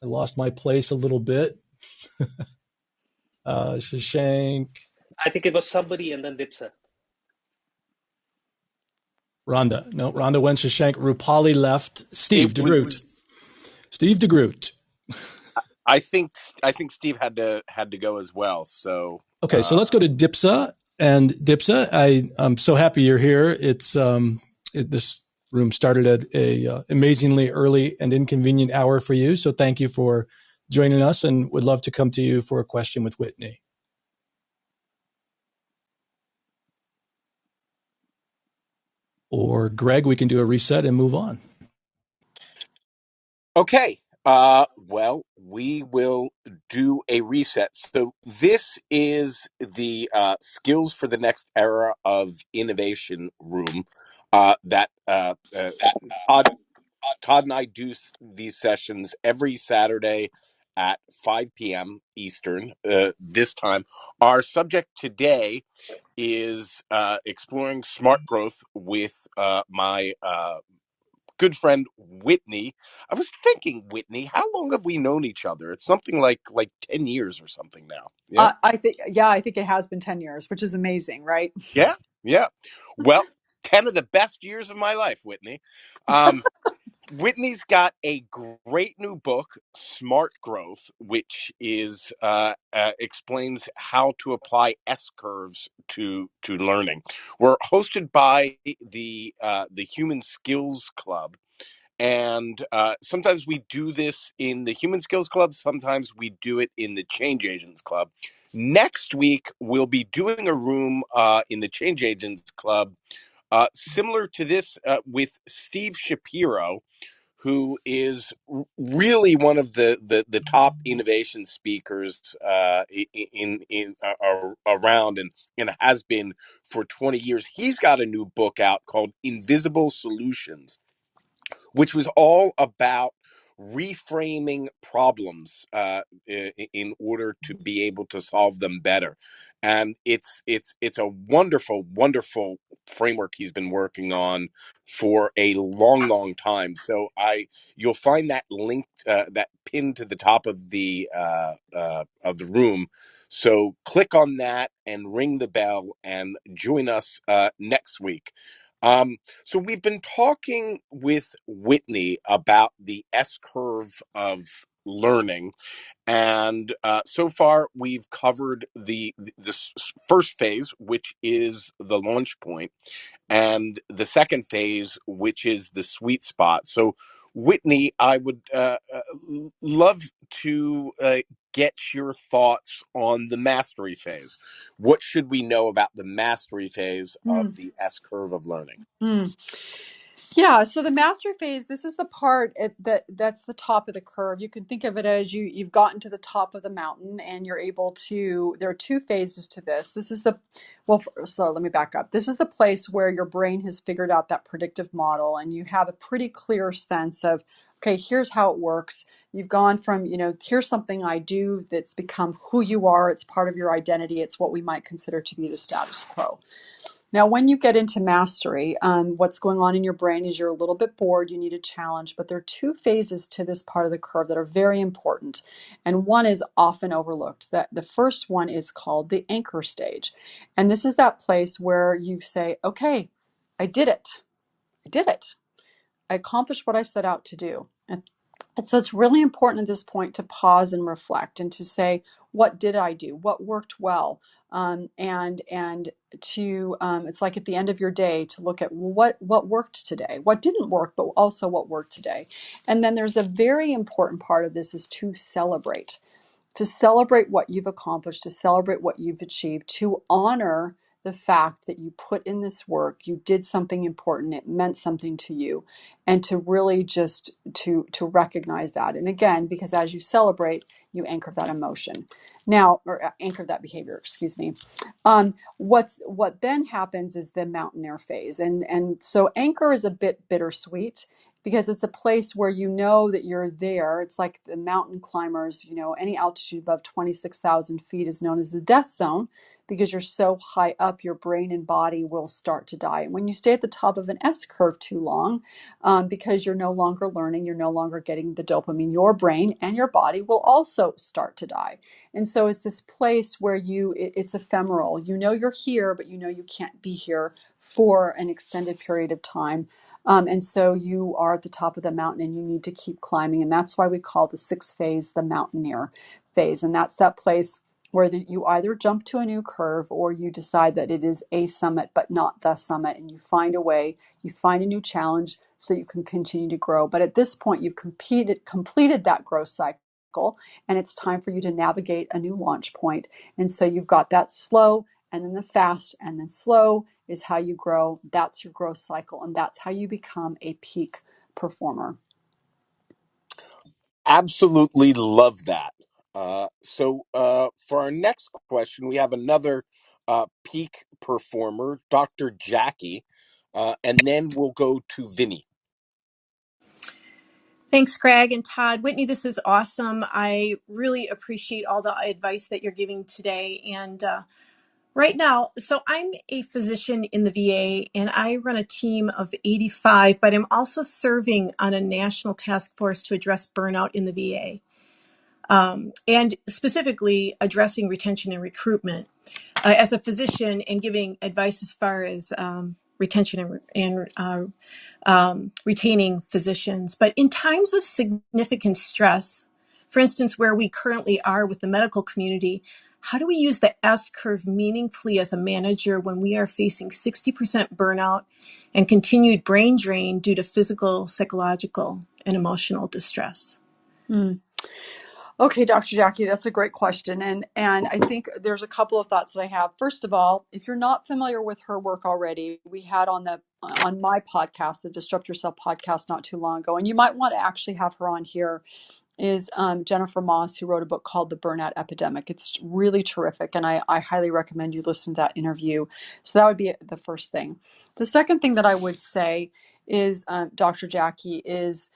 I lost my place a little bit. Shashank. I think it was somebody and then Dipsa. Rhonda. No, Rhonda went. Shashank. Rupali left. Steve It DeGroot. was. Steve DeGroot. I think Steve had to go as well. So Okay, so let's go to Dipsa. And Dipsa, I'm so happy you're here. It's this room started at a amazingly early and inconvenient hour for you. So thank you for joining us, and would love to come to you for a question with Whitney. Or Greg, we can do a reset and move on. okay. Well, we will do a reset. So this is the skills for the next era of innovation room that Todd and I do these sessions every Saturday at 5 p.m. Eastern. This time, our subject today is exploring smart growth with my good friend Whitney. I was thinking, Whitney, how long have we known each other? It's something like 10 years or something now. Yeah. I think it has been 10 years, which is amazing, right? Yeah. Yeah. Well, 10 of the best years of my life, Whitney. Whitney's got a great new book, Smart Growth, which is explains how to apply S curves to learning. We're hosted by the Human Skills Club, and sometimes we do this in the Human Skills Club. Sometimes we do it in the Change Agents Club. Next week, we'll be doing a room in the Change Agents Club, similar to this, with Steve Shapiro, who is really one of the top innovation speakers around, and has been for 20 years. He's got a new book out called Invisible Solutions, which was all about reframing problems in order to be able to solve them better. And it's a wonderful framework he's been working on for a long time. So I you'll find that linked, that pinned to the top of the room. So click on that and ring the bell and join us next week. So we've been talking with Whitney about the S curve of learning, and so far we've covered the first phase, which is the launch point, and the second phase, which is the sweet spot. So, Whitney, I would love to get your thoughts on the mastery phase. What should we know about the mastery phase of the S curve of learning? Mm. Yeah, so the master phase, this is the part that's the top of the curve. You can think of it as you've gotten to the top of the mountain and you're able to, there are two phases to this. This is the, well, so let me back up. This is the place where your brain has figured out that predictive model and you have a pretty clear sense of, okay, here's how it works. You've gone from, here's something I do that's become who you are. It's part of your identity. It's what we might consider to be the status quo. Now, when you get into mastery, what's going on in your brain is you're a little bit bored, you need a challenge, but there are two phases to this part of the curve that are very important. And one is often overlooked. That the first one is called the anchor stage. And this is that place where you say, okay, I did it. I did it. I accomplished what I set out to do. And so it's really important at this point to pause and reflect and to say, what did I do? What worked well? And to it's like at the end of your day to look at what worked today, what didn't work, but also what worked today. And then there's a very important part of this is to celebrate what you've accomplished, to celebrate what you've achieved, to honor the fact that you put in this work, you did something important, it meant something to you, and to really just to recognize that. And again, because as you celebrate, you anchor that emotion. Now, or anchor that behavior, excuse me. What then happens is the mountaineer phase. And so anchor is a bit bittersweet because it's a place where you know that you're there. It's like the mountain climbers, any altitude above 26,000 feet is known as the death zone because you're so high up, your brain and body will start to die. And when you stay at the top of an S curve too long, because you're no longer learning, you're no longer getting the dopamine, your brain and your body will also start to die. And so it's this place where it's ephemeral. You know you're here, but you know you can't be here for an extended period of time. And so you are at the top of the mountain and you need to keep climbing. And that's why we call the sixth phase the mountaineer phase. And that's that place where you either jump to a new curve or you decide that it is a summit, but not the summit. And you find a way, you find a new challenge so you can continue to grow. But at this point, you've completed that growth cycle, and it's time for you to navigate a new launch point. And so you've got that slow and then the fast and then slow is how you grow. That's your growth cycle, and that's how you become a peak performer. Absolutely love that. For our next question, we have another peak performer, Dr. Jackie, and then we'll go to Vinny. Thanks, Greg and Todd. Whitney, this is awesome. I really appreciate all the advice that you're giving today. And right now, so I'm a physician in the VA and I run a team of 85, but I'm also serving on a national task force to address burnout in the VA. And specifically addressing retention and recruitment as a physician and giving advice as far as retention and retaining physicians. But in times of significant stress, for instance, where we currently are with the medical community, how do we use the S curve meaningfully as a manager when we are facing 60% burnout and continued brain drain due to physical, psychological, and emotional distress? Mm. Okay, Dr. Jackie, that's a great question. And I think there's a couple of thoughts that I have. First of all, if you're not familiar with her work already, we had on my podcast, the Disrupt Yourself podcast not too long ago, and you might want to actually have her on here is Jennifer Moss, who wrote a book called The Burnout Epidemic. It's really terrific, and I highly recommend you listen to that interview. So that would be the first thing. The second thing that I would say is, Dr. Jackie, is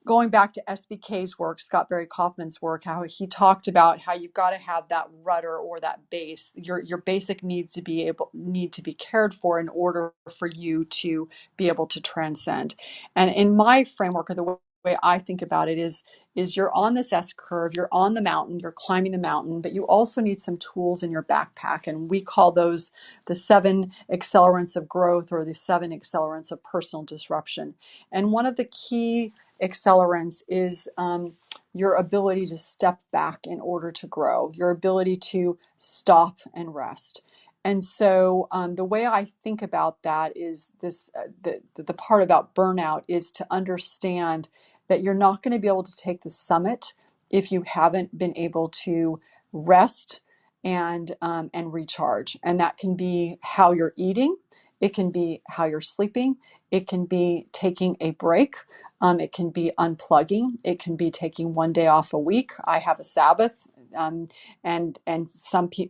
going back to SBK's work, Scott Barry Kaufman's work, how he talked about how you've got to have that rudder or that base. Your basic needs need to be cared for in order for you to be able to transcend. And in my framework, or the way I think about it is you're on this S curve, you're on the mountain, you're climbing the mountain, but you also need some tools in your backpack. And we call those the 7 accelerants of growth or the 7 accelerants of personal disruption. And one of the key accelerants is your ability to step back in order to grow, your ability to stop and rest. And so the way I think about that is this: the part about burnout is to understand that you're not going to be able to take the summit if you haven't been able to rest and recharge. And that can be how you're eating, it can be how you're sleeping, it can be taking a break, it can be unplugging, it can be taking one day off a week. I have a Sabbath, and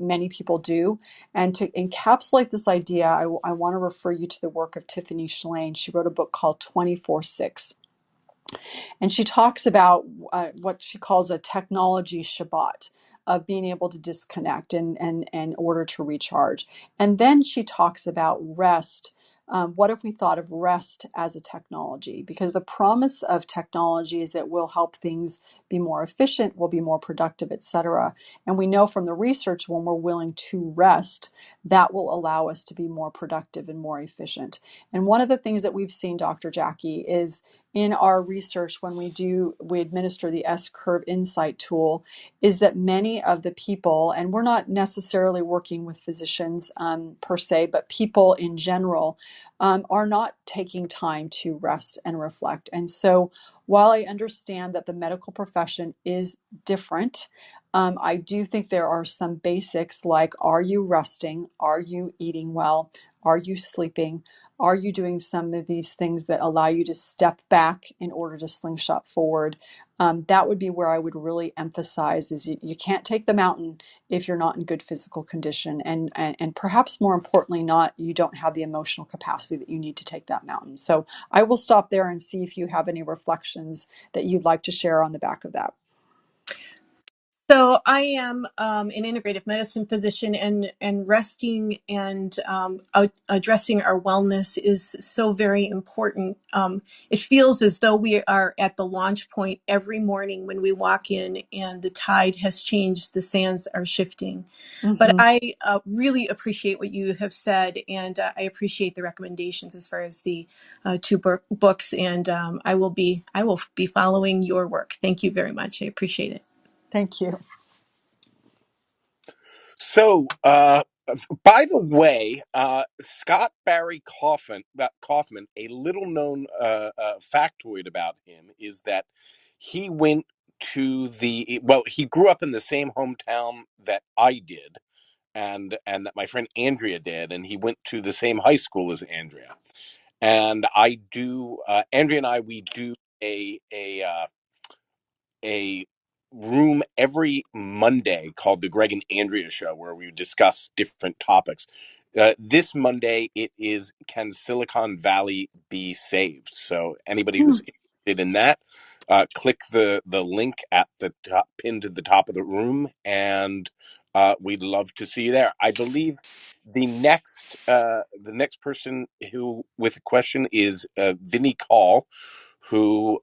many people do. And to encapsulate this idea, I want to refer you to the work of Tiffany Shlain. She wrote a book called 24/6. And she talks about what she calls a technology Shabbat of being able to disconnect and in order to recharge. And then she talks about rest. What if we thought of rest as a technology? Because the promise of technology is that we'll help things be more efficient, we'll be more productive, et cetera. And we know from the research when we're willing to rest, that will allow us to be more productive and more efficient. And one of the things that we've seen, Dr. Jackie, is in our research when we administer the S curve insight tool, is that many of the people, and we're not necessarily working with physicians per se, but people in general are not taking time to rest and reflect. And so while I understand that the medical profession is different, I do think there are some basics like, are you resting? Are you eating well? Are you sleeping? Are you doing some of these things that allow you to step back in order to slingshot forward? That would be where I would really emphasize is you can't take the mountain if you're not in good physical condition. And perhaps more importantly, you don't have the emotional capacity that you need to take that mountain. So I will stop there and see if you have any reflections that you'd like to share on the back of that. So I am an integrative medicine physician, and resting and addressing our wellness is so very important. It feels as though we are at the launch point every morning when we walk in, and the tide has changed, the sands are shifting. But Mhm. I really appreciate what you have said, and I appreciate the recommendations as far as the two books, and I will be following your work. Thank you very much. I appreciate it. Thank you. So, by the way, Scott Barry Kaufman, a little known factoid about him is that he went he grew up in the same hometown that I did, and that my friend Andrea did, and he went to the same high school as Andrea. And Andrea and I, we do a room every Monday called the Greg and Andrea Show, where we discuss different topics. This Monday, it is Can Silicon Valley Be Saved? So anybody who's interested in that, click the link at the top, pinned to the top of the room, and we'd love to see you there. I believe the next person who with a question is Vinny Call, who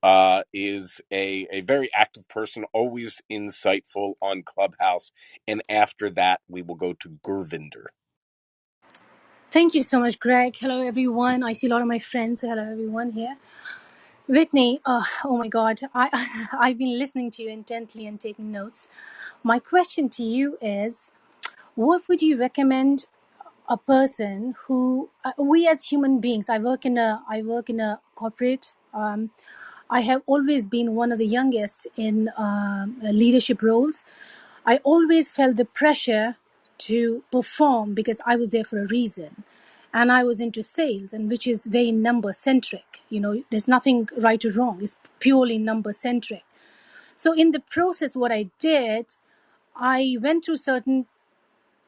is a very active person, always insightful on Clubhouse. And after that, we will go to Gurvinder. Thank you so much, Greg. Hello, everyone. I see a lot of my friends. So hello, everyone here. Whitney, oh my God, I've been listening to you intently and taking notes. My question to you is, what would you recommend a person who we as human beings? I work in a corporate. I have always been one of the youngest in leadership roles. I always felt the pressure to perform because I was there for a reason. And I was into sales, and which is very number centric. You know, there's nothing right or wrong, it's purely number centric. So, in the process, what I did, I went through certain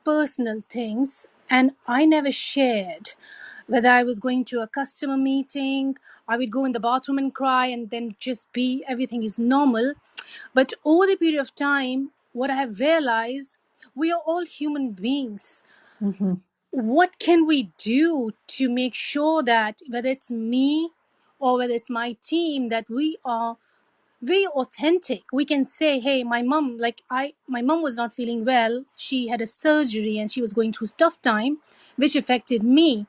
personal things and I never shared. Whether I was going to a customer meeting, I would go in the bathroom and cry and then just be everything is normal. But over the period of time, what I have realized, we are all human beings. Hmm. What can we do to make sure that whether it's me or whether it's my team, that we are very authentic? We can say, hey, my mom was not feeling well, she had a surgery and she was going through tough time which affected me.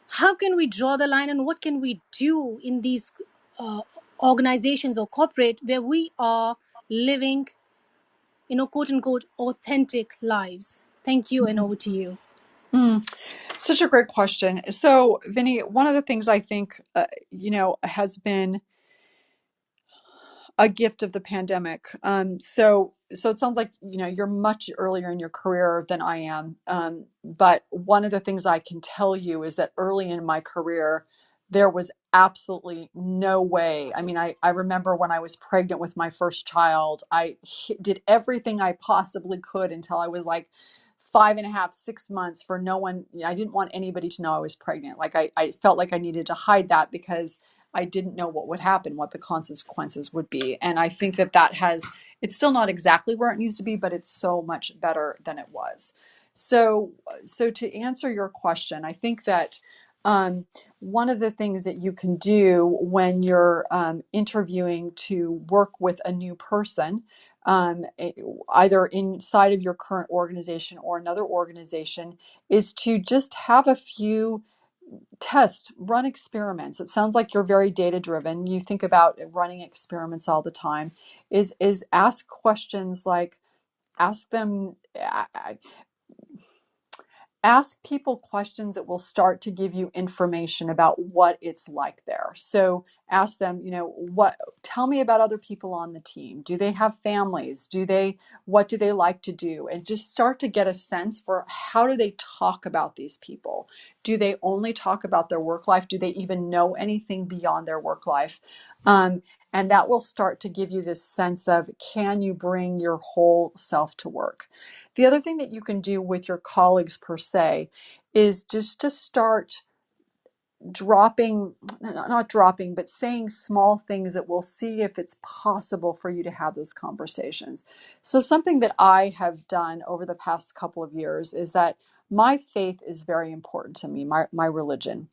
How can we draw the line, and what can we do in these uh, organizations or corporate where we are living, quote unquote, authentic lives? Thank you, and over to you. Mm, such a great question. So, Vinny, one of the things I think, has been a gift of the pandemic. So it sounds like, you're much earlier in your career than I am. But one of the things I can tell you is that early in my career, there was absolutely no way. I mean, I remember when I was pregnant with my first child, did everything I possibly could until I was like 5.5, 6 months for no one. I didn't want anybody to know I was pregnant. Like I felt like I needed to hide that because I didn't know what would happen, what the consequences would be. And I think it's still not exactly where it needs to be, but it's so much better than it was. So to answer your question, I think that one of the things that you can do when you're interviewing to work with a new person, either inside of your current organization or another organization, is to just have a few run experiments. It sounds like you're very data driven. You think about running experiments all the time. Is ask questions like, ask them ask people questions that will start to give you information about what it's like there. So ask them, tell me about other people on the team. Do they have families? What do they like to do? And just start to get a sense for, how do they talk about these people? Do they only talk about their work life? Do they even know anything beyond their work life? And that will start to give you this sense of, can you bring your whole self to work? The other thing that you can do with your colleagues per se is just to start not dropping, but saying small things that will see if it's possible for you to have those conversations. So something that I have done over the past couple of years is that my faith is very important to me, my religion.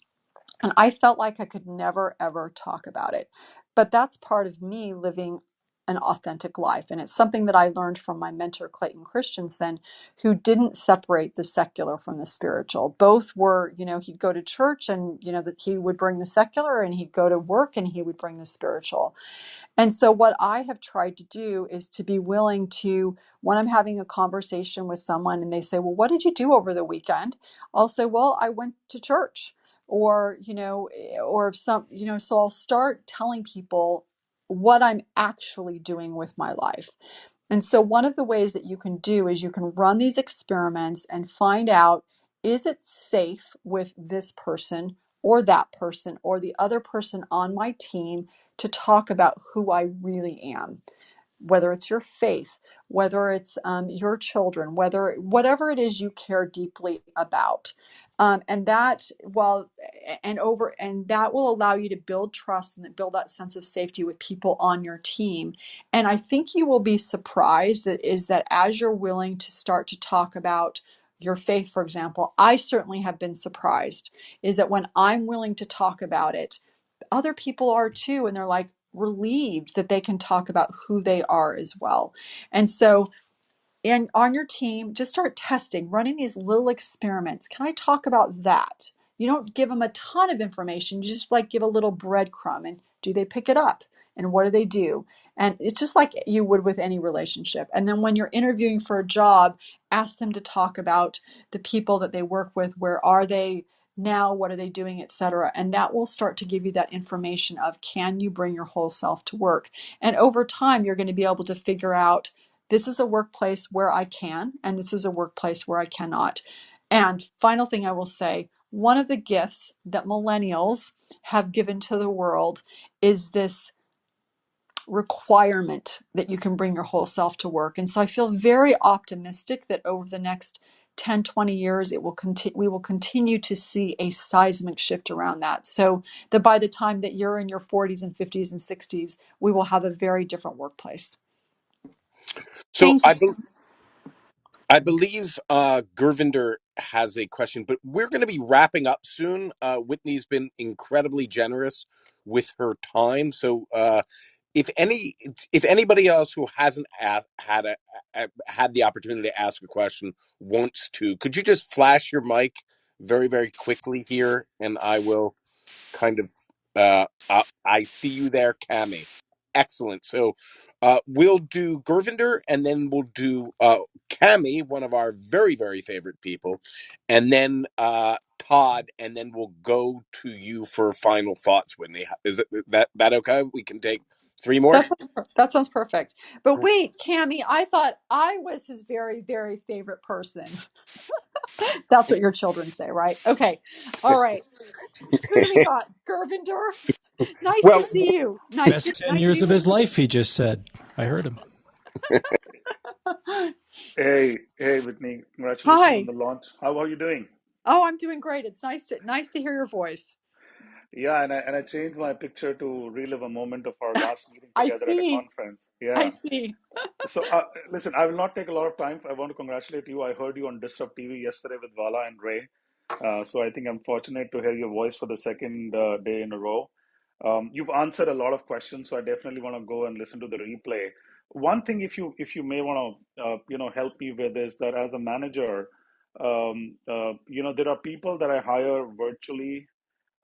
And I felt like I could never, ever talk about it. But that's part of me living an authentic life. And it's something that I learned from my mentor, Clayton Christensen, who didn't separate the secular from the spiritual. Both were, he'd go to church and, that he would bring the secular, and he'd go to work and he would bring the spiritual. And so what I have tried to do is to be willing to, when I'm having a conversation with someone and they say, well, what did you do over the weekend? I'll say, well, I went to church. Or, or if so I'll start telling people what I'm actually doing with my life. And so one of the ways that you can do is you can run these experiments and find out, is it safe with this person or that person or the other person on my team to talk about who I really am? Whether it's your faith, whether it's your children, whatever it is you care deeply about, and that that will allow you to build trust and build that sense of safety with people on your team. And I think you will be surprised that as you're willing to start to talk about your faith, for example, I certainly have been surprised, is that when I'm willing to talk about it, other people are too, and they're like relieved that they can talk about who they are as well. And so, and on your team, just start testing, running these little experiments. Can I talk about that? You don't give them a ton of information, you just like give a little breadcrumb, and do they pick it up? And what do they do? And it's just like you would with any relationship. And then when you're interviewing for a job, ask them to talk about the people that they work with. Where are they? now what are they doing, etc. And that will start to give you that information of, can you bring your whole self to work? And over time you're going to be able to figure out, this is a workplace where I can, and this is a workplace where I cannot. And final thing I will say, one of the gifts that millennials have given to the world is this requirement that you can bring your whole self to work. And so I feel very optimistic that over the next 10, 20 years, we will continue to see a seismic shift around that. So that by the time that you're in your 40s and 50s and 60s, we will have a very different workplace. So Thank you so I believe Gurvinder has a question, but we're going to be wrapping up soon. Whitney's been incredibly generous with her time, so if anybody else who hasn't had the opportunity to ask a question wants to, could you just flash your mic very, very quickly here, and I will kind of I see you there, Cami. Excellent. So we'll do Gurvinder, and then we'll do Cami, one of our very, very favorite people, and then Todd, and then we'll go to you for final thoughts, Whitney. Is it that okay? We can take three more. That sounds perfect. But wait, Cami, I thought I was his very, very favorite person. That's what your children say, right? Okay. All right. Who do we got? Gurvinder? Nice to Well, see you. Best 10 Nice to years be of his with you. life, he just said. I heard him. Hey, Whitney! Congratulations on Hi. the launch. How are you doing? Oh, I'm doing great. It's nice to hear your voice. Yeah, and I changed my picture to relive a moment of our last meeting I together at a see. conference. I Yeah. see. So listen, I will not take a lot of time. I want to congratulate you. I heard you on Disrupt TV yesterday with Vala and Ray. So I think I'm fortunate to hear your voice for the second day in a row. You've answered a lot of questions, so I definitely want to go and listen to the replay. One thing, if you may want to help me with, is that as a manager, there are people that I hire virtually.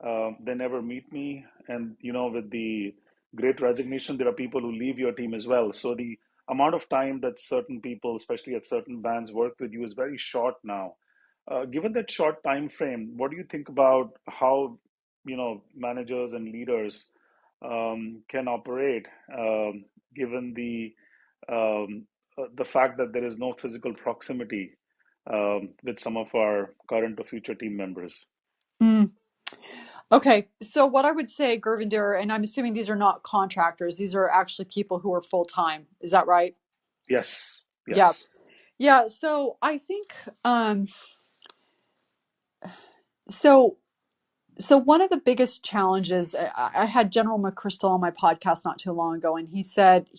They never meet me, and with the great resignation, there are people who leave your team as well. So the amount of time that certain people, especially at certain bands, work with you is very short now. Given that short time frame, what do you think about how managers and leaders can operate, given the fact that there is no physical proximity with some of our current or future team members? Mm. Okay. So what I would say, Gurvinder, and I'm assuming these are not contractors, these are actually people who are full time. Is that right? Yes, Yeah. yes. Yeah. So I think so So one of the biggest challenges, I had General McChrystal on my podcast not too long ago, and he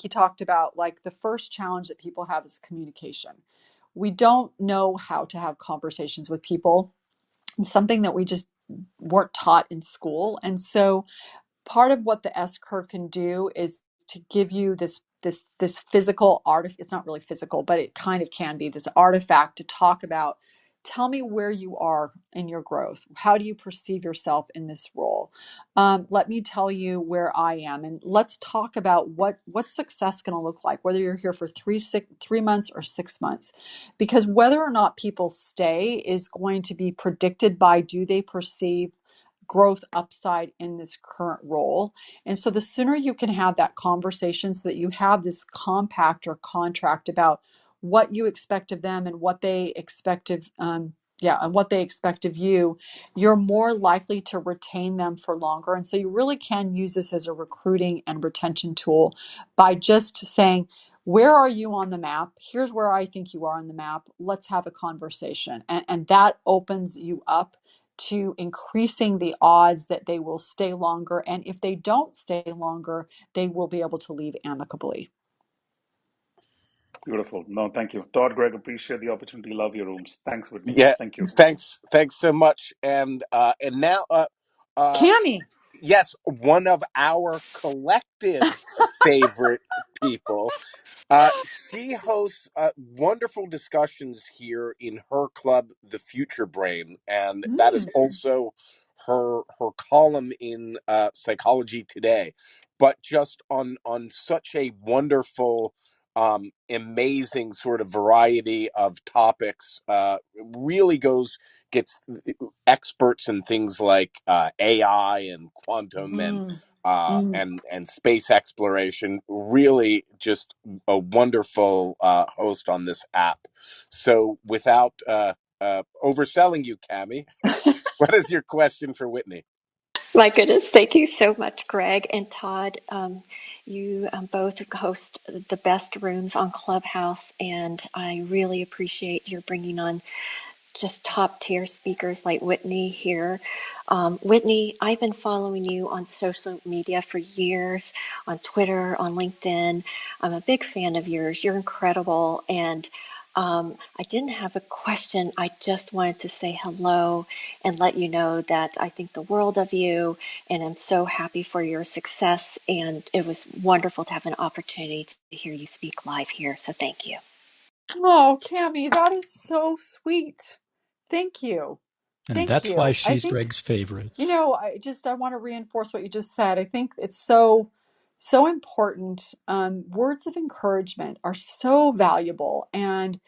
talked about like the first challenge that people have is communication. We don't know how to have conversations with people. It's something that we just weren't taught in school. And so part of what the S curve can do is to give you this physical art. It's not really physical, but it kind of can be this artifact to talk about. Tell me where you are in your growth. How do you perceive yourself in this role? Let me tell you where I am, and let's talk about what success going to look like. Whether you're here for 3 months or 6 months, because whether or not people stay is going to be predicted by, do they perceive growth upside in this current role. And so the sooner you can have that conversation so that you have this compact or contract about what you expect of them and what they expect of and what they expect of you, you're more likely to retain them for longer. And so you really can use this as a recruiting and retention tool by just saying, where are you on the map? Here's where I think you are on the map. Let's have a conversation. And that opens you up to increasing the odds that they will stay longer. And if they don't stay longer, they will be able to leave amicably. Beautiful. No, thank you. Todd, Greg, appreciate the opportunity. Love your rooms. Thanks, Whitney. Yeah, Thank you. thanks so much, and now uh, Cami. yes, one of our collective favorite people. She hosts wonderful discussions here in her club, The Future Brain, and that is Mm. also her column in Psychology Today. But just on such a wonderful amazing sort of variety of topics. Really gets experts in things like AI and quantum Mm, mm. and space exploration. Really, just a wonderful host on this app. So, without overselling you, Cami, what is your question for Whitney? My goodness, thank you so much, Greg and Todd. You both host the best rooms on Clubhouse, and I really appreciate your bringing on just top tier speakers like Whitney here. Whitney, I've been following you on social media for years, on Twitter, on LinkedIn. I'm a big fan of yours. You're incredible. And I didn't have a question. I just wanted to say hello and let you know that I think the world of you, and I'm so happy for your success. And it was wonderful to have an opportunity to hear you speak live here. So thank you. Oh, Cami, that is so sweet. Thank you. And Thank that's why you. I she's think, Greg's favorite. I want to reinforce what you just said. I think it's so important. Words of encouragement are so valuable. And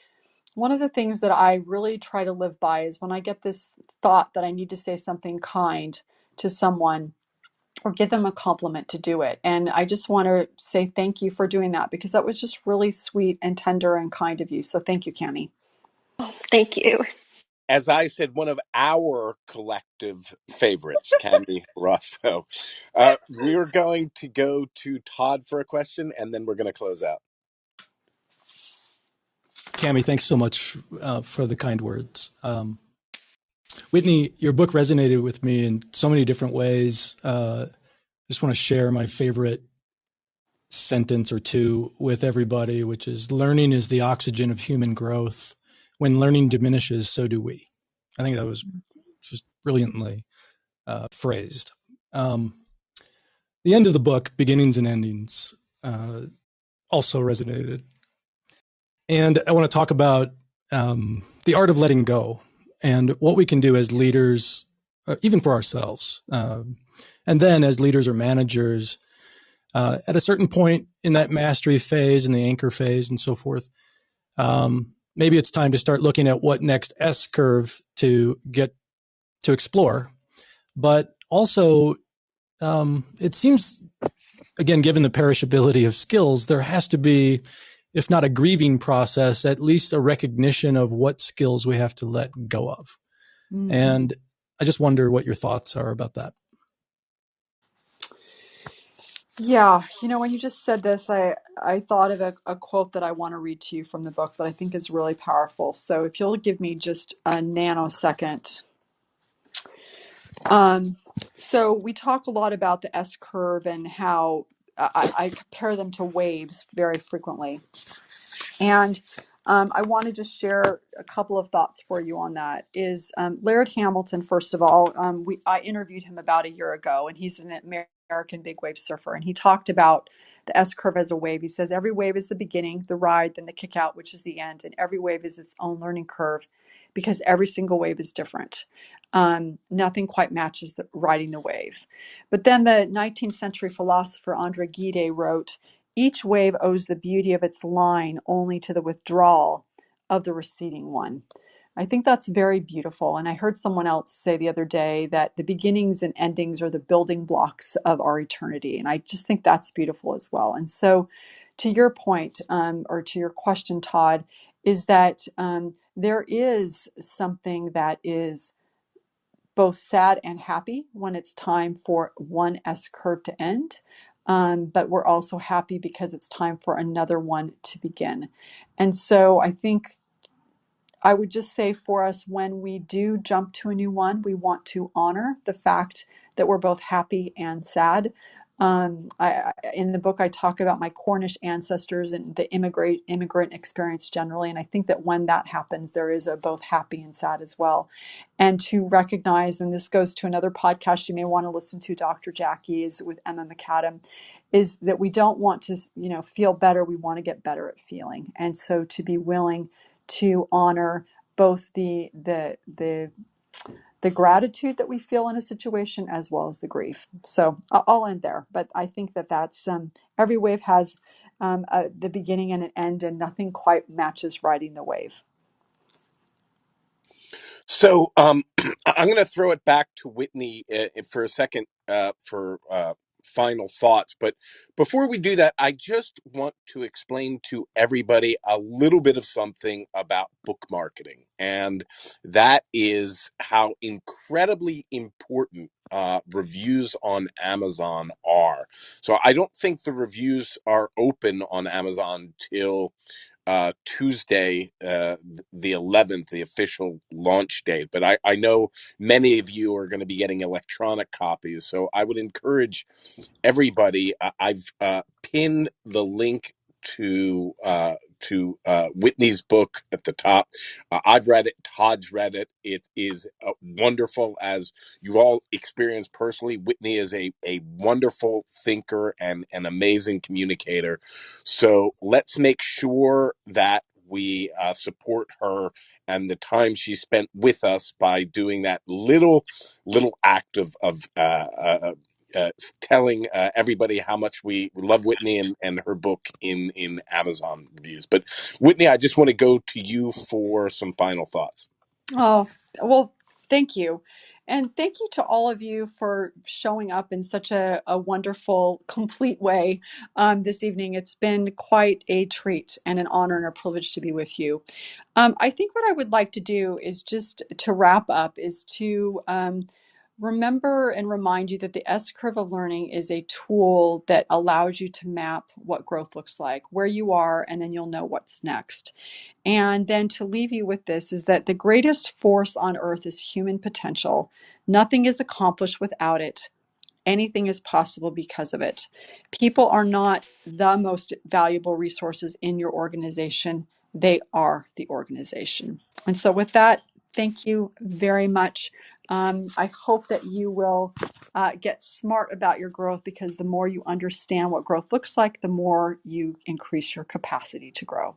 one of the things that I really try to live by is when I get this thought that I need to say something kind to someone or give them a compliment, to do it. And I just want to say thank you for doing that, because that was just really sweet and tender and kind of you. So thank you, Cami. Thank you. As I said, one of our collective favorites, Candy Rosso. We're going to go to Todd for a question, and then we're going to close out. Cami, thanks so much for the kind words. Whitney, your book resonated with me in so many different ways. Just want to share my favorite sentence or two with everybody, which is learning is the oxygen of human growth. When learning diminishes, so do we. I think that was just brilliantly phrased. The end of the book, Beginnings and Endings, also resonated. And I want to talk about the art of letting go and what we can do as leaders, even for ourselves. And then as leaders or managers, at a certain point in that mastery phase and the anchor phase and so forth, maybe it's time to start looking at what next S curve to get to explore. But also, it seems, again, given the perishability of skills, there has to be, if not a grieving process, at least a recognition of what skills we have to let go of. Mm. And I just wonder what your thoughts are about that. Yeah, when you just said this, I thought of a quote that I want to read to you from the book that I think is really powerful. So if you'll give me just a nanosecond. Um, so we talk a lot about the S curve and how I compare them to waves very frequently. And I want to just share a couple of thoughts for you on that. Is Laird Hamilton, first of all, I interviewed him about a year ago, and he's an American big wave surfer, and he talked about the S curve as a wave. He says every wave is the beginning, the ride, then the kick out, which is the end, and every wave is its own learning curve, because every single wave is different. Nothing quite matches riding the wave. But then the 19th century philosopher Andre Gide wrote, each wave owes the beauty of its line only to the withdrawal of the receding one. I think that's very beautiful. And I heard someone else say the other day that the beginnings and endings are the building blocks of our eternity. And I just think that's beautiful as well. And so, to your point, or to your question, Todd, is that there is something that is both sad and happy when it's time for one S curve to end. But we're also happy because it's time for another one to begin. And so I think I would just say for us, when we do jump to a new one, we want to honor the fact that we're both happy and sad. In the book, I talk about my Cornish ancestors and the immigrant experience generally. And I think that when that happens, there is a both happy and sad as well. And to recognize, and this goes to another podcast you may want to listen to, Dr. Jackie, is with Emma McAdam, is that we don't want to, feel better. We want to get better at feeling. And so to be willing to honor both the gratitude that we feel in a situation as well as the grief. So I'll end there, but I think that that's every wave has the beginning and an end, and nothing quite matches riding the wave. So I'm going to throw it back to Whitney for a second for final thoughts. But before we do that, I just want to explain to everybody a little bit of something about book marketing. And that is how incredibly important reviews on Amazon are. So I don't think the reviews are open on Amazon till Tuesday, the 11th, the official launch date. But I know many of you are going to be getting electronic copies. So I would encourage everybody. I've pinned the link to Whitney's book at the top. I've read it. Todd's read it. It is wonderful, as you've all experienced personally. Whitney is a wonderful thinker and an amazing communicator. So let's make sure that we support her and the time she spent with us by doing that little act of telling everybody how much we love Whitney and her book in Amazon reviews. But Whitney, I just want to go to you for some final thoughts. Oh, well, thank you. And thank you to all of you for showing up in such a wonderful, complete way this evening. It's been quite a treat and an honor and a privilege to be with you. I think what I would like to do is just to wrap up is to remember and remind you that the S curve of learning is a tool that allows you to map what growth looks like, where you are, and then you'll know what's next. And then to leave you with this is that the greatest force on earth is human potential. Nothing is accomplished without it. Anything is possible because of it. People are not the most valuable resources in your organization. They are the organization. And so, with that, thank you very much. I hope that you will get smart about your growth, because the more you understand what growth looks like, the more you increase your capacity to grow.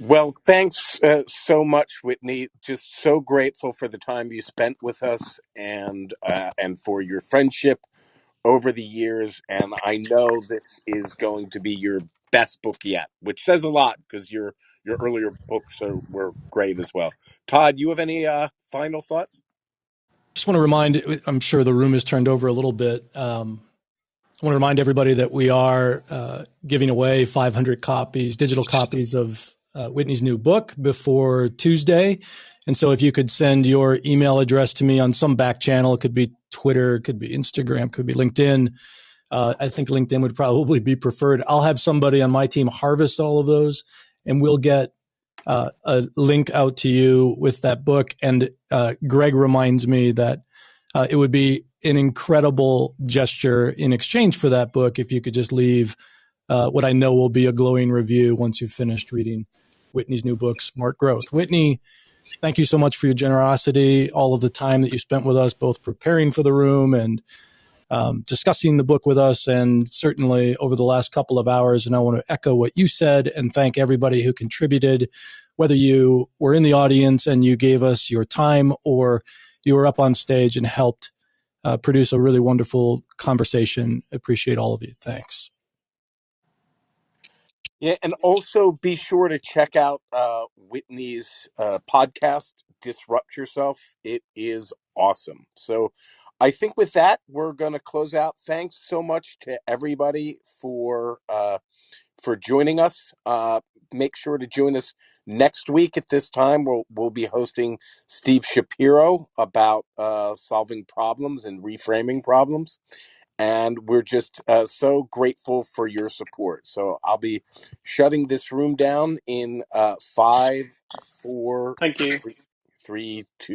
Well, thanks so much, Whitney. Just so grateful for the time you spent with us and for your friendship over the years. And I know this is going to be your best book yet, which says a lot because your earlier books were great as well. Todd, you have any final thoughts? Just want to remind, I'm sure the room is turned over a little bit. I want to remind everybody that we are giving away 500 copies, digital copies of Whitney's new book before Tuesday. And so if you could send your email address to me on some back channel, it could be Twitter, it could be Instagram, could be LinkedIn. I think LinkedIn would probably be preferred. I'll have somebody on my team harvest all of those, and we'll get a link out to you with that book. And Greg reminds me that it would be an incredible gesture in exchange for that book if you could just leave what I know will be a glowing review once you've finished reading Whitney's new book, Smart Growth. Whitney, thank you so much for your generosity, all of the time that you spent with us, both preparing for the room and discussing the book with us, and certainly over the last couple of hours. And I want to echo what you said and thank everybody who contributed, whether you were in the audience and you gave us your time, or you were up on stage and helped produce a really wonderful conversation. Appreciate all of you. Thanks. Yeah, and also be sure to check out Whitney's podcast, Disrupt Yourself. It is awesome. So I think with that, we're going to close out. Thanks so much to everybody for joining us. Make sure to join us next week at this time. We'll be hosting Steve Shapiro about solving problems and reframing problems. And we're just so grateful for your support. So I'll be shutting this room down in 5, 4, Thank you. 3, 2.